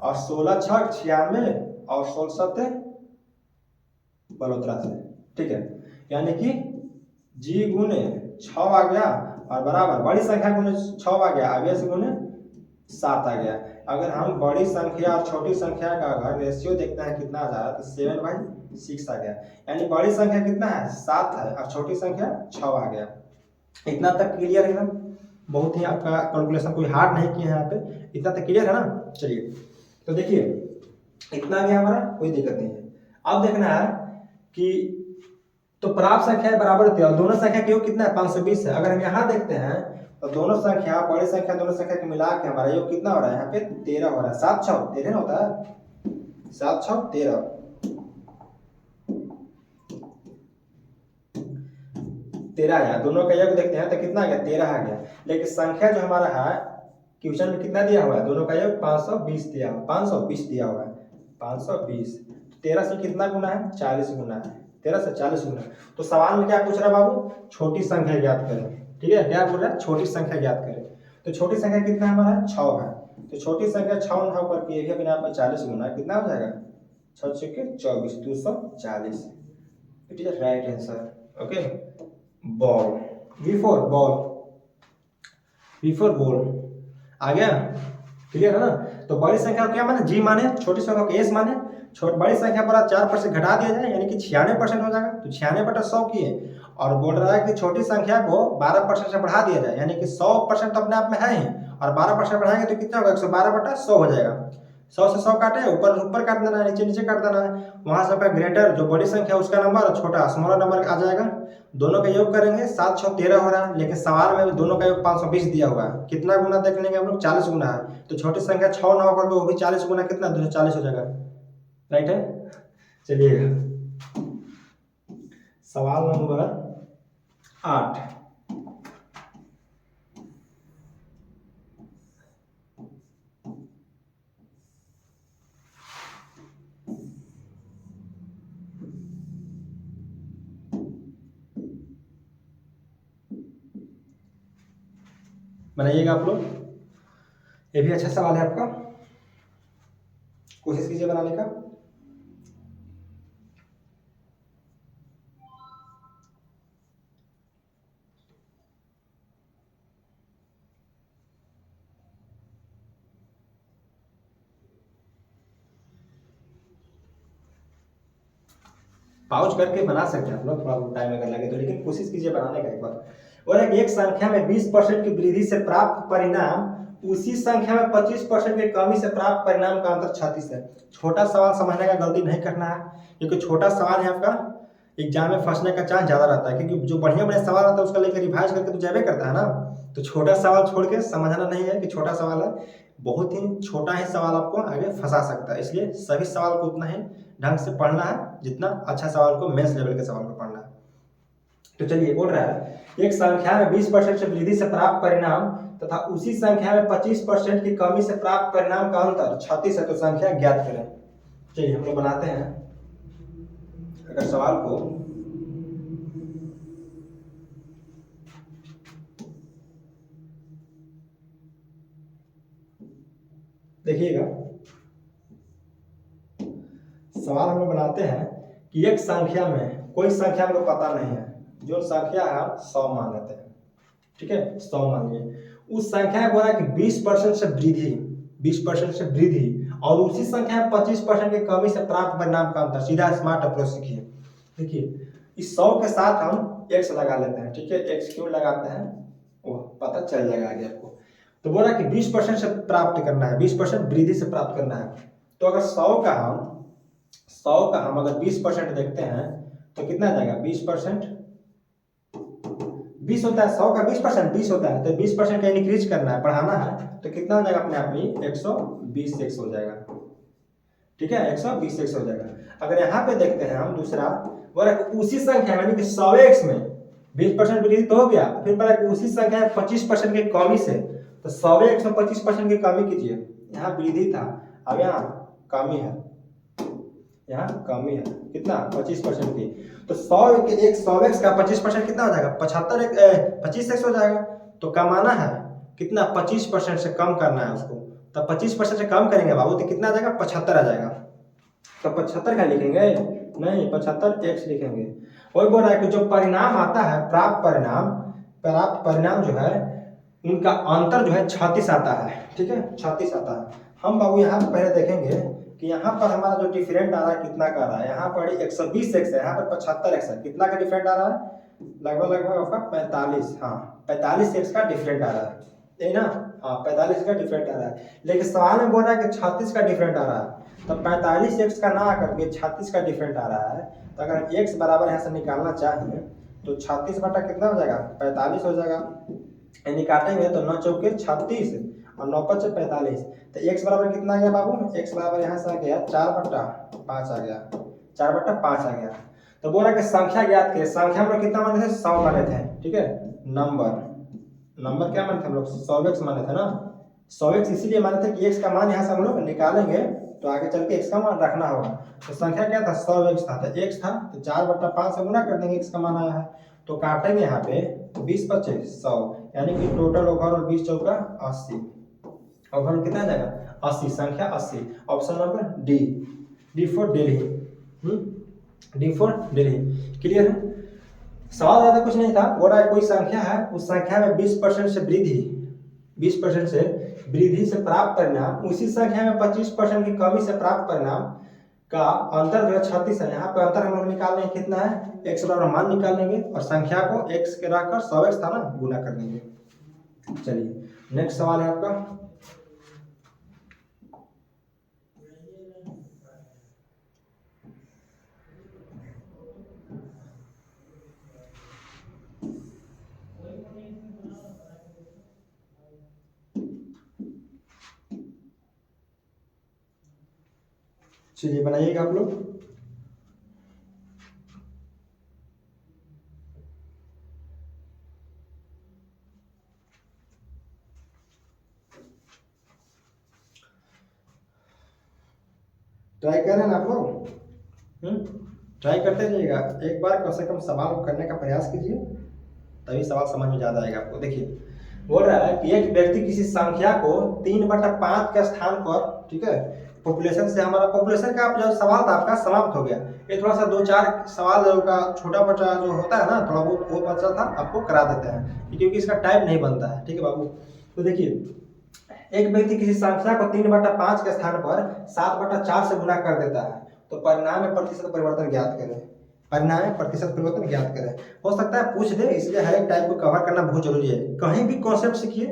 और 16 छक 96 और 16 सत्ते बलोत्रा से, ठीक है, यानी कि जी गुने 6 आ गया और बराबर बड़ी संख्या गुने 6 आ गया, आगे से गुने 7 आ गया। अगर हम बड़ी संख्या और छोटी संख्या का अगर रेशियो देखते हैं कितना आ जा रहा है, तो 7/6 आ गया, यानी बड़ी संख्या कितना है? 7 है और छोटी संख्या 6 आ गया। इतना तक क्लियर है ना? बहुत ही आपका कैलकुलेशन कोई हार्ड नहीं किया है यहाँ पे, इतना तक क्लियर है ना? चलिए तो देखिए इतना भी हमारा कोई दिक्कत नहीं है। अब देखना है कि तो प्राप्त संख्या बराबर होती है और दोनों संख्या का योग कितना है 520 है। अगर हम यहाँ देखते हैं तो दोनों संख्या बड़ी संख्या दोनों संख्या के मिला के हमारा योग कितना हो रहा है, यहाँ पे 13 हो रहा है। 7 6 13 होता है, 7 6 13 13 आया। दोनों का योग देखते हैं तो कितना आ गया 13 आ गया। लेकिन संख्या जो हमारा है क्वेश्चन में कितना दिया हुआ है, दोनों का योग 520 दिया हुआ, 520 दिया हुआ है 520। 13 से कितना गुना है 40 गुना है, 13 से 40 गुना। तो सवाल में क्या पूछ रहा है बाबू, छोटी संख्या ज्ञात करें। ठीक है, क्या बोल रहा है, छोटी संख्या ज्ञात करें। तो छोटी संख्या कितना हमारा 6 है। तो छोटी संख्या 6 9 करके ये भी अपने आप में 40 गुना कितना हो जाएगा 6 6 के 24 240। It is right answer. Okay, ball V for ball, V for ball आ गया, क्लियर है ना। तो बड़ी संख्या को क्या माने जी माने, छोटी संख्या को एस माने। बड़ी संख्या पर 4% घटा दिया जाए यानी कि 96% हो जाएगा। तो 96/100 की है और बोल रहा है कि छोटी संख्या को 12% से बढ़ा दिया जाए यानी कि 100% तो अपने आप में है ही और 12% बढ़ाएंगे तो कितना होगा 112/100 हो जाएगा। 100 से 100 काटे, ऊपर ऊपर काट देना है, नीचे नीचे काट देना है। वहां से आपका ग्रेटर जो बड़ी संख्या उसका नंबर और छोटा स्मॉलर नंबर आ जाएगा। दोनों का योग करेंगे 7 6 13 हो रहा है। लेकिन सवाल में दोनों का योग 520 दिया हुआ है। कितना गुना देख लेंगे हम लोग 40 गुना है। तो छोटी संख्या 6 9 करके वो भी 40 गुना कितना 240 हो जाएगा। राइट है, चलिएगा सवाल नंबर 8। बनाइएगा आप लोग, ये भी अच्छा सवाल है आपका, कोशिश कीजिए बनाने का। पाउच करके बना सकते हैं आप लोग, थोड़ा टाइम अगर लगे तो, लेकिन कोशिश कीजिए बनाने का एक बार। और एक संख्या में 20% की वृद्धि से प्राप्त परिणाम उसी संख्या में 25% की कमी से प्राप्त परिणाम का अंतर 36 है। छोटा सवाल समझने का गलती नहीं करना है, क्योंकि छोटा सवाल है आपका एग्जाम में फंसने का चांस ज्यादा रहता है, क्योंकि जो बढ़िया बढ़िया सवाल आता है उसका लेकर रिवाइज करके तो जावे करता है ना। तो छोटा सवाल छोड़ के समझना नहीं है कि छोटा सवाल है, बहुत ही छोटा ही सवाल आपको आगे फंसा सकता है। इसलिए सभी सवाल को उतना ही ढंग से पढ़ना है जितना अच्छा सवाल को मैथ्स लेवल के सवाल को पढ़ना है। तो चलिए बोल रहा है एक संख्या में 20% से वृद्धि से प्राप्त परिणाम तथा उसी संख्या में 25% की कमी से प्राप्त परिणाम का अंतर 36 है। तो संख्या ज्ञात करें। चलिए हम लोग बनाते हैं अगर सवाल को। देखिएगा सवाल हम लोग बनाते हैं कि एक संख्या में, कोई संख्या हमको पता नहीं है, जो संख्या है 100 मान लेते हैं। ठीक है, 100 मान लिए। उस संख्या को बोला कि 20% से वृद्धि, 20% से वृद्धि और उसी संख्या में 25% की कमी से प्राप्त परिणाम का अंतर। सीधा स्मार्ट अप्रोच सीखिए। देखिए इस 100 के साथ हम x लगा लेते हैं। ठीक है, x क्यों लगाते हैं वो पता चल जाएगा आगे आपको। तो बोला कि 20% से प्राप्त करना है, 20% वृद्धि से प्राप्त करना है। तो अगर 100 का हम अगर 20% देखते हैं तो कितना आ जाएगा 20%, 20 होता है 100 का 20% 20 होता है। तो 20% का इंक्रीज करना है, बढ़ाना है, तो कितना हो जाएगा अपने आप में 120 x हो जाएगा। ठीक है, 120 x हो जाएगा। अगर यहाँ पे देखते हैं हम दूसरा बोला उसी संख्या यानी कि 100x में 20% वृद्धि तो हो गया, फिर बोला कि उसी संख्या में 25% की कमी से, तो 100x में 25% की कमी कीजिए। यहाँ वृद्धि था, अब यहाँ कमी है, यहाँ कमी है कितना 25% की। तो 100x का 25% कितना हो जाएगा 25x हो जाएगा। तो कमाना है कितना 25% से कम करना है उसको। तो 25% से कम करेंगे बाबू तो कितना आ जाएगा 75 आ जाएगा। तो 75 क्या लिखेंगे, नहीं 75x लिखेंगे। वही बोल रहा है कि जो परिणाम आता है प्राप्त परिणाम जो है उनका अंतर जो है 36 आता है। ठीक है, 36 आता है। हम बाबू यहाँ पहले देखेंगे कि यहाँ पर हमारा जो डिफरेंट आ रहा है कितना का आ रहा है। यहाँ पर 120x है, यहाँ पर 75x है। कितना का डिफरेंट आ रहा है लगभग आपका 45, हाँ 45x का डिफरेंट आ रहा है, यही ना, हाँ 45 का डिफरेंट आ रहा है। लेकिन सवाल में बोल रहा है कि 36 का डिफरेंट आ रहा है। तो 45x का ना करके 36 का डिफरेंट आ रहा है। तो अगर x बराबर यहाँ से निकालना चाहें तो 36 बटा कितना हो जाएगा 45 हो जाएगा। यानी काटेंगे तो 9 चौके 36 और 9 पचे 45। तो x बराबर कितना आ गया बाबू, x बराबर यहाँ से आ गया 4/5 आ गया, 4/5 आ गया। तो बोला कि संख्या ज्ञात करें। संख्या में कितना माने थे 100 माने थे, ठीक है। नंबर क्या माने थे हम लोग 100x माने थे ना। 100x इसीलिए माने थे कि x का मान यहाँ से हम लोग निकालेंगे तो आगे चल के x का मान रखना होगा। तो संख्या क्या था 100x था, तो x था तो 4/5 से गुना कर देंगे, x का मान आया है। तो काटेंगे यहाँ पे 20 पचे 100, यानी कि टोटल ओवरऑल 20 चौका 80। ओवरऑल कितना जाएगा 80, संख्या 80। Option number D for Delhi. D for Delhi. Clear है। सवाल ज्यादा कुछ नहीं था। बोल रहा है कोई संख्या है, उस संख्या में 20% से वृद्धि से प्राप्त परिणाम उसी संख्या में 25% की कमी से प्राप्त परिणाम का अंतर जो है 36 है। यहाँ पे अंतर हम लोग निकाल लेंगे कितना है, x बराबर मान निकाल लेंगे और संख्या को x के रखकर 100x था ना गुना कर देंगे। चलिए नेक्स्ट सवाल है आपका। चलिए बनाइएगा आप लोग। ट्राई करें ना आप लोग, ट्राई करते जाइएगा। एक बार कम से कम सवाल करने का प्रयास कीजिए, तभी सवाल समझ में ज्यादा आएगा आपको। देखिए बोल रहा है कि एक व्यक्ति किसी संख्या को 3/5 के स्थान पर, ठीक है, पॉपुलेशन से, हमारा पॉपुलेशन का जो सवाल था आपका समाप्त हो गया। ये थोड़ा सा 2-4 सवाल का छोटा मोटा जो होता है ना, थोड़ा बहुत वो बचा था, आपको करा देते हैं क्योंकि इसका टाइम नहीं बनता है, ठीक है बाबू। तो देखिए एक व्यक्ति किसी संख्या को 3/5 के स्थान पर 7/4 से गुना कर देता है, तो परिणाम में प्रतिशत परिवर्तन ज्ञात करें। परिणाम में प्रतिशत परिवर्तन ज्ञात करें। हो सकता है पूछ दे, इसलिए हर एक टाइप को कवर करना बहुत जरूरी है। कहीं भी कॉन्सेप्ट सीखिए,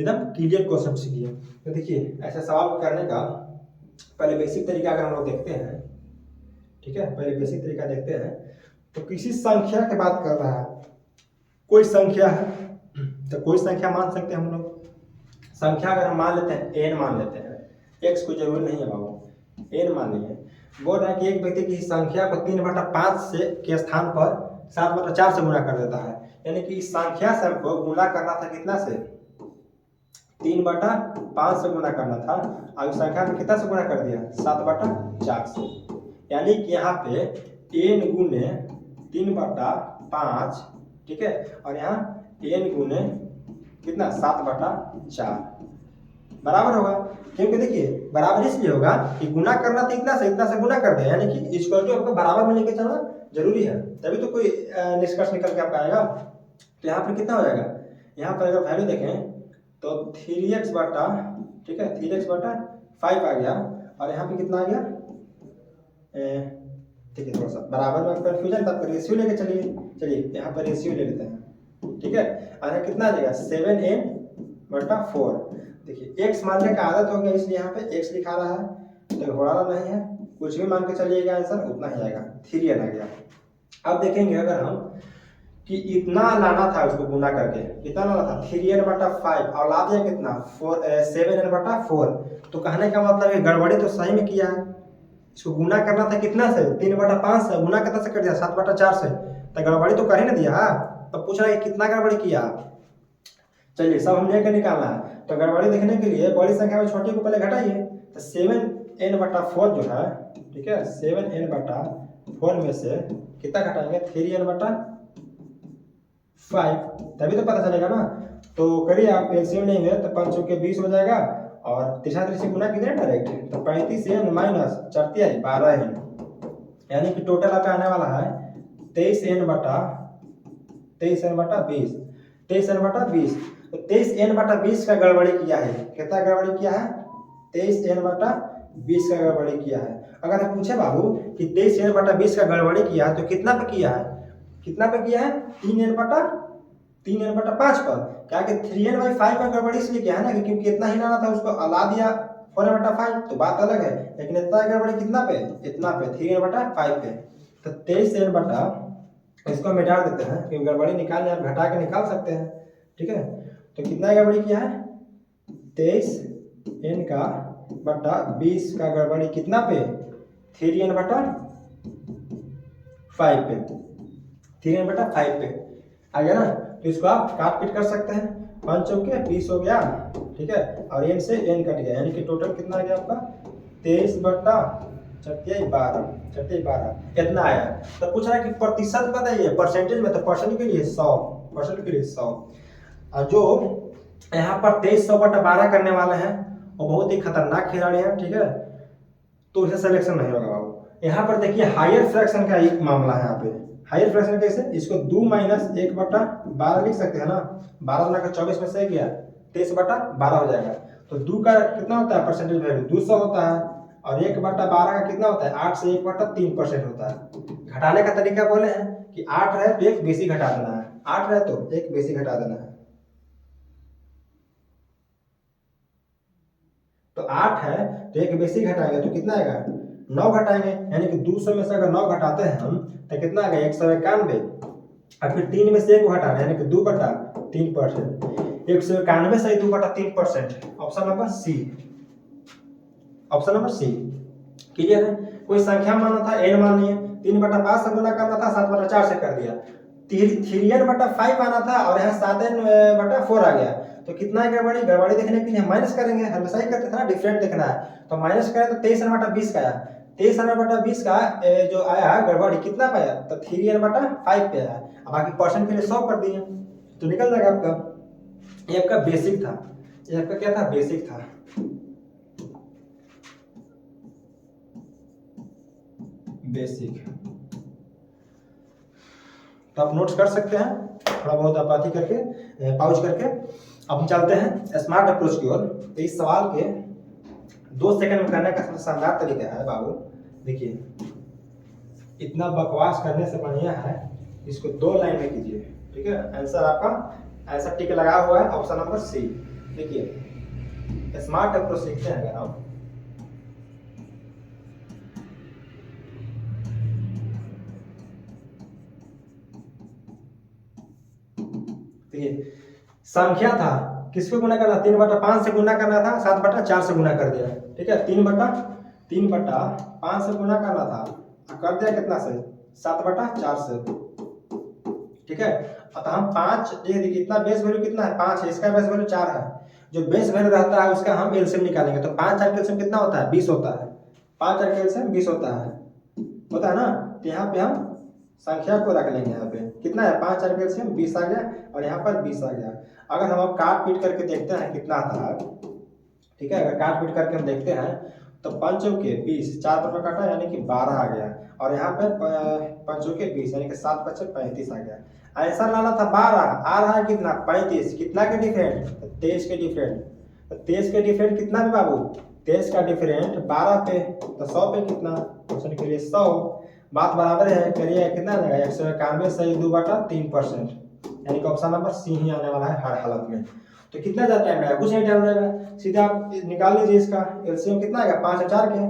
एकदम क्लियर कॉन्सेप्ट सीखिए। तो देखिए ऐसे सवाल को करने का पहले बेसिक तरीका अगर हम लोग देखते हैं, ठीक है, पहले बेसिक तरीका देखते हैं। तो किसी संख्या की बात कर रहा है, कोई संख्या है, तो कोई संख्या मान सकते हैं हम लोग। संख्या अगर हम मान लेते हैं n मान लेते हैं, x को जरूरी नहीं है बाबू, n मान लेंगे। बोल रहा है कि एक व्यक्ति किसी संख्या को 3/5 से के स्थान पर 7/4 से गुना कर देता है, यानी कि इस संख्या से हमको गुना करना था कितना से, 3/5 से गुना करना था। अब इस संख्या में कितना से गुना कर दिया 7/4 से, यानी कि यहाँ पे n गुने 3/5, ठीक है, और यहाँ n गुने कितना 7/4 बराबर होगा। क्योंकि देखिए बराबर इसलिए होगा कि गुना करना तो इतना से गुना कर दे, यानी कि इक्वल टू आपको बराबर में लेके चलना जरूरी है, तभी तो कोई निष्कर्ष निकल के आपका आएगा। तो यहाँ पर कितना हो जाएगा, यहाँ पर अगर वैल्यू देखें तो 3x बटा, ठीक है, 3x/5 आ गया, और यहाँ पे कितना आ गया, ठीक है, थोड़ा सा बराबर में कंफ्यूजन था, रेशियो लेके चलिए यहाँ पर रेशियो ले लेते हैं, ठीक है। और यहाँ कितना आ जाएगा 7n/4। देखिए x मानने का आदत हो गया, इसलिए यहाँ पे x लिखा रहा है, तो घोड़ाना नहीं है, कुछ भी मान के चलिएगा, आंसर उतना ही आएगा, 3n आ गया। अब देखेंगे अगर हम कि इतना लाना था उसको गुना करके, कितना लाना था 3n/5 और ला दिया कितना 7n/4। तो कहने का मतलब है गड़बड़ी तो सही में किया है, इसको गुना करना था कितना से 3/5 से, गुना कितना से कर दिया 7/4 से, तो गड़बड़ी तो कर ही ना दिया। तो पूछ रहा है कितना गड़बड़ी किया। चलिए सब हम लेकर निकालना है, तो गड़बड़ी देखने के लिए बड़ी संख्या में छोटी को पहले घटाइए। तो 7n/4 जो है, ठीक है, 7n/4 में से कितना घटाएंगे 3n/5, तभी तो पता चलेगा ना। तो करिए आप एलसीएम लेंगे तो 5 चौके 20 हो जाएगा, और 3 से गुना कीजिए डायरेक्ट, तो 35n माइनस 4 12n, यानी कि टोटल आपका आने वाला है 23n/20। तो 23n/20 का गड़बड़ी किया है। कितना गड़बड़ी किया है 23n/20 का गड़बड़ी किया है। अगर हम पूछे बाबू कि 23n/20 का गड़बड़ी किया है तो कितना पे किया है, 3n/5 पर। क्या कि 3n/5 पर गड़बड़ी इसलिए किया है ना, क्योंकि इतना ही लाना था, उसको अला दिया 4n/5, तो बात अलग है। लेकिन इतना गड़बड़ी कितना पे, इतना पे 3n/5 पे। तो 23n बटा, इसको मिटा देते हैं क्योंकि गड़बड़ी निकालने आप घटा के निकाल सकते हैं, ठीक है। तो कितना गड़बड़ी किया है, 23n का बटा 20 का गड़बड़ी कितना पे, 3n बटा 5 पे, 3n बटा 5 पे आ गया ना। तो इसको आप काट पीट कर सकते हैं, 5 चौके 20 हो गया, ठीक है, और n से n कट गया, यानी कि टोटल कितना आ गया आपका 23 बटा 12 इतना आया। तो पूछ रहा है कि प्रतिशत बताइए, परसेंटेज में, तो परसेंट के लिए 100, परसेंट के लिए 100। और जो यहाँ पर 2300 बटा 12 करने वाले हैं वो बहुत ही खतरनाक खिलाड़ी हैं, ठीक है, तो इसे सिलेक्शन नहीं होगा बाबू। यहाँ पर देखिए हायर फ्रैक्शन का एक मामला है, यहाँ पे हायर फ्रैक्शन कैसे, इसको 2 माइनस 1 बटा 12 लिख सकते हैं ना, 12 गुना 24 में से गया 23 बटा 12 हो जाएगा। तो 2 का कितना होता है परसेंटेज वैल्यू, 200 होता है, और 1 बटा 12 का कितना होता है, 8 से 1 बटा 3% होता है। घटाने का तरीका बोले हैं कि 8 है तो एक बेसी घटा देना है, 8 है तो एक बेसी घटा देना है। तो 8 है तो एक बेसी घटाएंगे तो कितना आएगा, 9 घटाएंगे, यानी कि 200 में से अगर 9 घटाते हैं हम तो कितना आएगा 191, और फिर 3 में से 1 घटाना यानी कि 2 बटा 3%, 191 से 2 बटा 3%, option number C, option number C. Clear है। कोई संख्या मानना था n मान लिए, 3 बटा 5 से गुना करना था, 7 बटा 4 से कर दिया, 3n बटा 5 आना था और यहाँ 7n बटा 4 आ गया, तो कितना है गड़बड़ी, गड़बड़ी देखने के लिए माइनस करेंगे, हमेशा ही करते थे ना, डिफरेंट देखना है, तो माइनस करें तो 23n बटा 20 का आया, 23n बटा 20 का जो आया गड़बड़ी कितना पाया, तो 3n बटा 5 पे आया, अब बाकी परसेंट के लिए 100 कर दिए तो निकल जाएगा आपका। ये आपका बेसिक था, ये आपका क्या था, बेसिक था। बेसिक तो आप नोट्स कर सकते हैं, थोड़ा बहुत आप बात करके पाउच करके। अब हम चलते हैं स्मार्ट अप्रोच की ओर। तो इस सवाल के 2 सेकंड में करने का सबसे शानदार तरीका है बाबू, देखिए इतना बकवास करने से बढ़िया है इसको 2 लाइन में कीजिए, ठीक है। आंसर आपका ऐसा टिक लगा हुआ है, ऑप्शन नंबर सी। देखिए स्मार्ट अप्रोच सीखते हैं अगर आप, संख्या था, किसको गुना करना, 3 बटा 5 से गुना करना था, 7 बटा 4 से गुना कर दिया, ठीक है, 3 बटा 5 से गुना करना था, कर दिया कितना से, 7 बटा 4 से, ठीक है। अतः हम 5, ये देखिए इतना बेस वैल्यू कितना है 5 है, इसका बेस वैल्यू 4 है, जो बेस वैल्यू रहता है उसका हम एलसीएम निकालेंगे, तो 5 4 का एलसीएम कितना होता है, 20 होता है, 5 4 का एलसीएम 20 होता है ना। तो यहाँ पे हम संख्या को रख लेंगे, यहाँ पे कितना है 5 4 का एलसीएम 20 आ गया, और यहाँ पर 20 आ गया। अगर हम अब काट पीट करके देखते हैं कितना था, ठीक है, अगर काट पीट करके हम देखते हैं तो 5 चौके 20, 4 पर काटा यानी कि 12 आ गया, और यहाँ पर 5 चौके 20 यानी कि 7 बचे 35 आ गया। आंसर लाना था 12, आ रहा है कितना 35, कितना के डिफरेंट, 23 के डिफरेंट, तो 23 के डिफरेंट कितना पे बाबू, 23 का डिफरेंट 12 पे, तो 100 पे कितना, क्वेश्चन के लिए 100, बात बराबर है, करिए कितना आ जाएगा 191 से 2 बटा 3%, यानी कि ऑप्शन नंबर सी ही आने वाला है हर हालत में। तो कितना ज़्यादा टाइम लगेगा, कुछ नहीं टाइम लगेगा, सीधा आप निकाल लीजिए इसका एलसीएम कितना आएगा 5 और 4 के,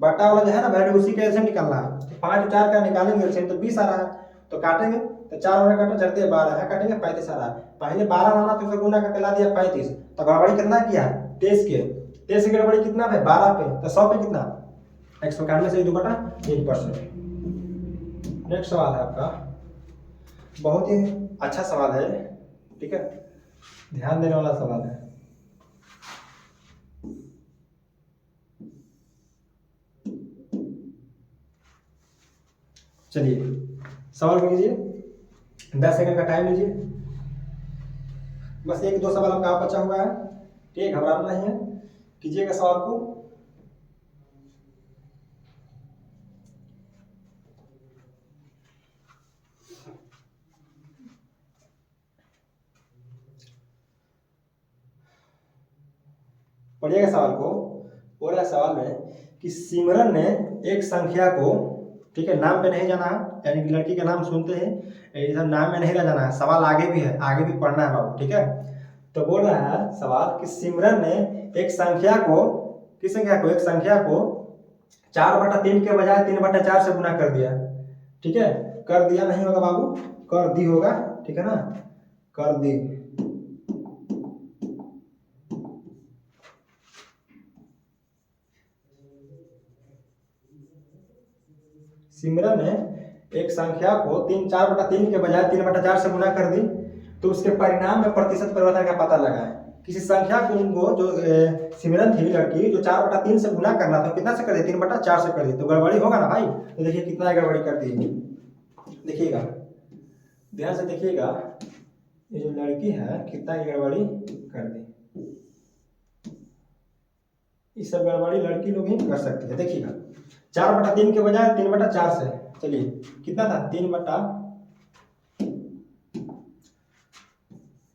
बटा वाला जो है ना वैल्यू उसी का एलसीएम निकालना है, तो 5 और 4 का निकालेंगे एलसीएम तो 20 आ रहा है, तो काटेंगे तो 4 वाला काटा चलते 12 है, काटेंगे 35 आ रहा है, पहले 12 लाना तो उसे गुना करके ला दिया 35, तो गड़बड़ी कितना किया 23 के, 23 की गड़बड़ी कितना पे 12 पे, तो 100 पे कितना 191 से 2 बटा 3%। नेक्स्ट सवाल है आपका, बहुत ही अच्छा सवाल है, ठीक है, ध्यान देने वाला सवाल है। चलिए सवाल को कीजिए, 10 सेकंड का टाइम लीजिए, बस 1 2 सवाल आपका बचा हुआ है, ठीक है, घबराना नहीं है, कीजिएगा सवाल को। पढ़िएगा सवाल को। बोल रहा है सवाल में कि सिमरन ने एक संख्या को, ठीक है, नाम पे नहीं जाना है, यानी कि लड़की का नाम सुनते हैं इधर नाम में नहीं रह जाना है, सवाल आगे भी है, आगे भी पढ़ना है बाबू, ठीक है। तो बोल रहा है सवाल कि सिमरन ने एक संख्या को, किस संख्या को, एक संख्या को 4 बटा 3 के बजाय 3 बटा 4 से गुना कर दिया, ठीक है, कर दिया नहीं होगा बाबू, कर दी होगा, ठीक है ना, कर दी। सिमरन ने एक संख्या को 3/4 के बजाय 3/4 से गुना कर दी, तो उसके परिणाम में प्रतिशत परिवर्तन का पता लगाएं। किसी संख्या को उनको जो सिमरन थी लड़की, जो 4/3 से गुना करना था, कितना से कर दी, 3/4 से कर दी, तो गड़बड़ी होगा ना भाई। तो देखिए कितना गड़बड़ी कर दी, देखिएगा ध्यान से देखिएगा, ये जो लड़की है कितना गड़बड़ी कर दी। ये सब गड़बड़ी लड़की लोग ही कर सकती है। देखिएगा 4/3 के बजाय 3/4 से, चलिए कितना था,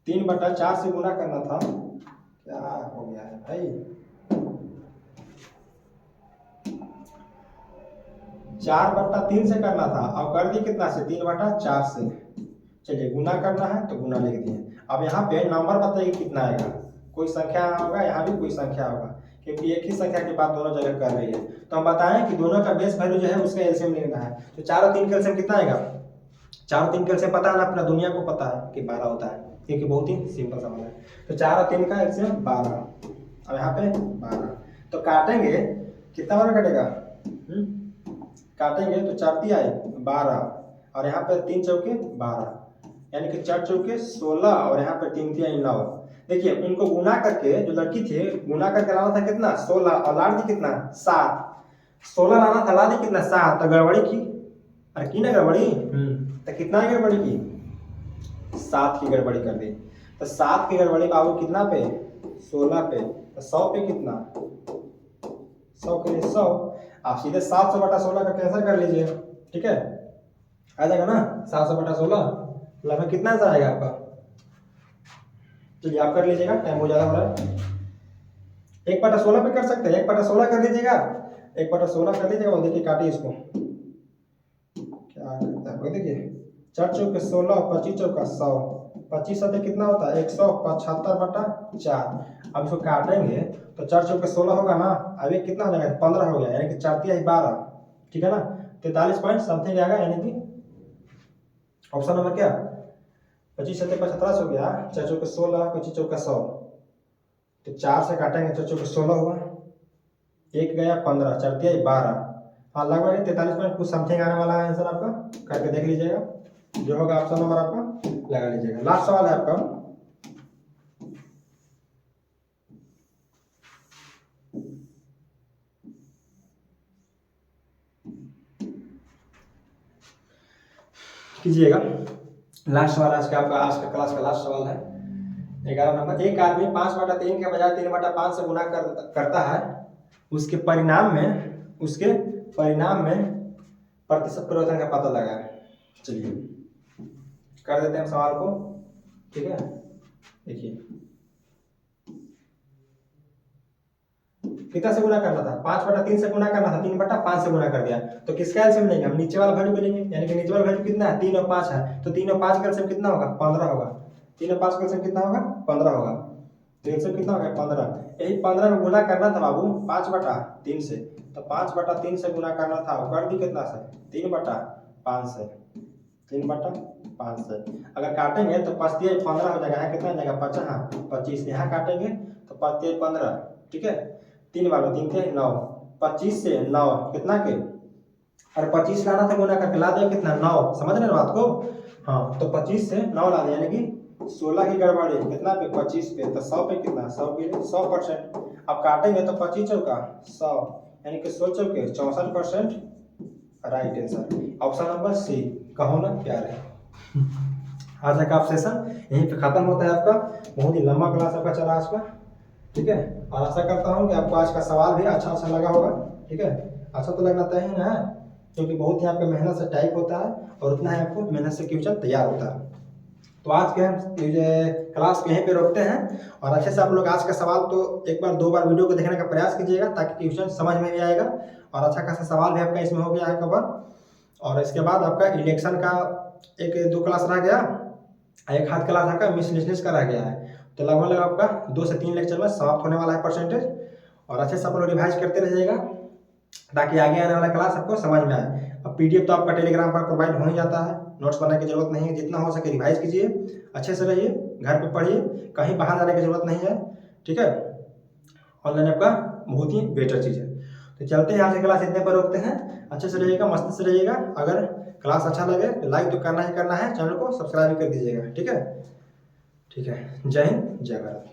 3/4 से गुना करना था, क्या हो गया है भाई, 4/3 से करना था, अब कर दी कितना से, 3/4 से। चलिए गुना करना है तो गुना लिख दिए। अब यहाँ पे नंबर बताइए कितना आएगा, कोई संख्या होगा, यहाँ भी कोई संख्या होगा, क्योंकि एक ही संख्या की बात दोनों जगह कर रही है। तो हम बताएं कि दोनों का बेस वैल्यू जो है उसका एलसीएम लेना है। तो 4 और 3 का एलसीएम कितना आएगा, 4 और 3 का एलसीएम पता है ना, अपना दुनिया को पता है कि 12 होता है, क्योंकि बहुत ही सिंपल सवाल है। तो 4 और 3 का एलसीएम 12, अब यहाँ पे 12, तो काटेंगे कितना बार कटेगा, काटेंगे तो 4 तिहाई 12, और यहाँ पर 3 चौके 12, यानी कि 4 चौके 16, और यहाँ पर 3 तिहाई 9। देखिए उनको गुना करके, जो लड़की थी गुना करके लाना था कितना, 16, और लाड़ दी कितना, 7। 16 लाना था, ला दी कितना, 7, तो गड़बड़ी की, अरे की ना गड़बड़ी, तो कितना गड़बड़ी की, 7 की गड़बड़ी कर दी। तो 7 की गड़बड़ी बाबू कितना पे, 16 पे, तो 100 पे कितना, 100 के लिए 100, आप सीधे 700/16 का कैंसिल कर लीजिए, ठीक है, आ जाएगा ना 700/16, लगभग कितना आंसर आएगा आपका, चलिए आप कर लीजिएगा, टाइम बहुत ज्यादा हो रहा है। 1/16 पे कर सकते हैं, 1/16 कर दीजिएगा, 1/16 कर दीजिएगा, और देखिए काटिए इसको, क्या करता है देखिए, 4 चौके 16, 25 चौका 100, 25 सतह कितना होता है, 175/4। अब इसको काटेंगे तो 4 चौके 16 होगा ना, अब ये कितना हो जाएगा, 15 हो गया, यानी कि 4 तिहाई 12, ठीक है ना, 43 पॉइंट समथिंग आएगा, यानी कि ऑप्शन नंबर क्या, 25 सतह 17 हो गया, 4 चौके 16, 25 चौका 100, तो 4 से काटेंगे, 4 चौके 16 हुआ, 1 गया 15, 4 तिहाई 12, हाँ लगभग 43 पॉइंट कुछ समथिंग आने वाला है आंसर आपका, करके देख लीजिएगा, जो होगा ऑप्शन नंबर आपका लगा लीजिएगा। लास्ट सवाल है आपका, कीजिएगा, लास्ट सवाल आज का क्लास का लास्ट सवाल है, 11 नंबर। एक आदमी 5/3 के बजाय 3/5 से गुना करता है, उसके परिणाम में प्रतिशत परिवर्तन का पता लगाएं। चलिए कर देते हैं सवाल को, ठीक है, देखिए कितना से गुना करना था, 5/3 से गुना करना था, 3/5 से गुना कर दिया, तो किसका एलसीएम लेंगे, हम नीचे वाला वैल्यू लेंगे, यानी कि नीचे वाला वैल्यू कितना है, 3 और 5 है, तो 3 और 5 का एलसीएम कितना होगा, 15 होगा, 3 और 5 का एलसीएम कितना होगा, 15 होगा, तो एलसीएम कितना हो गया, 15। यही 15 में गुना करना था बाबू 5/3 से, तो 5/3 से गुना करना था, कर दी कितना से, 3/5 से, 3/5 से। अगर काटेंगे तो 5 तिहाई 15 हो जाएगा, यहाँ कितना हो जाएगा, 25, यहाँ काटेंगे तो 5 तिहाई 15, ठीक है, 3 बार 3 तिहाई 9, 25 से 9 कितना के, और 25 लाना था गुना करके, ला दिया कितना, 9, समझ रहे हो बात को, हाँ, तो 25 से 9 ला दिया, यानी कि 16 की गड़बड़ी कितना पे, 25 पे, तो 100 पे कितना, 100 के लिए 100%। अब काटेंगे तो 25 चौका 100, यानी कि 16 चौके 64%, right answer option number C, कहो ना प्यार है। आज का आप सेशन यहीं पे खत्म होता है आपका, बहुत ही लंबा क्लास आपका चला आज का, ठीक है, और आशा करता हूँ कि आपको आज का सवाल भी अच्छा लगा होगा, ठीक है, अच्छा तो लगना तय है ना, क्योंकि बहुत ही आपका मेहनत से टाइप होता है, और उतना ही आपको मेहनत से क्वेश्चन तैयार होता है। तो आज के हम क्लास को यहीं पे रोकते हैं, और अच्छे से आप लोग आज का सवाल तो एक बार 2 बार वीडियो को देखने का प्रयास कीजिएगा, ताकि क्वेश्चन समझ में भी आएगा, और अच्छा खासा सवाल भी आपका इसमें हो गया है कवर। और इसके बाद आपका इलेक्शन का 1-2 क्लास रह गया, एक हाथ क्लास आपका मिसलेनियस का रह गया है, तो लगभग आपका 2 से 3 लेक्चर में समाप्त होने वाला है परसेंटेज, और अच्छे से आप लोग रिवाइज करते रहिएगा, ताकि आगे आने वाला क्लास आपको समझ में आए। अब पीडीएफ तो आपका टेलीग्राम पर प्रोवाइड हो ही जाता है, नोट्स बनाने की जरूरत नहीं है। जितना हो सके रिवाइज कीजिए, अच्छे से रहिए, घर पे पढ़िए, कहीं बाहर जाने की जरूरत नहीं है, ठीक है। ऑनलाइन आपका बहुत ही बेटर चीज़ है। तो चलते हैं, यहाँ से क्लास इतने पर रोकते हैं। अच्छे से रहिएगा, मस्ती से रहिएगा। अगर क्लास अच्छा लगे तो लाइक तो करना ही करना है, चैनल को सब्सक्राइब कर दीजिएगा, ठीक है। ठीक है, जय हिंद, जय भारत।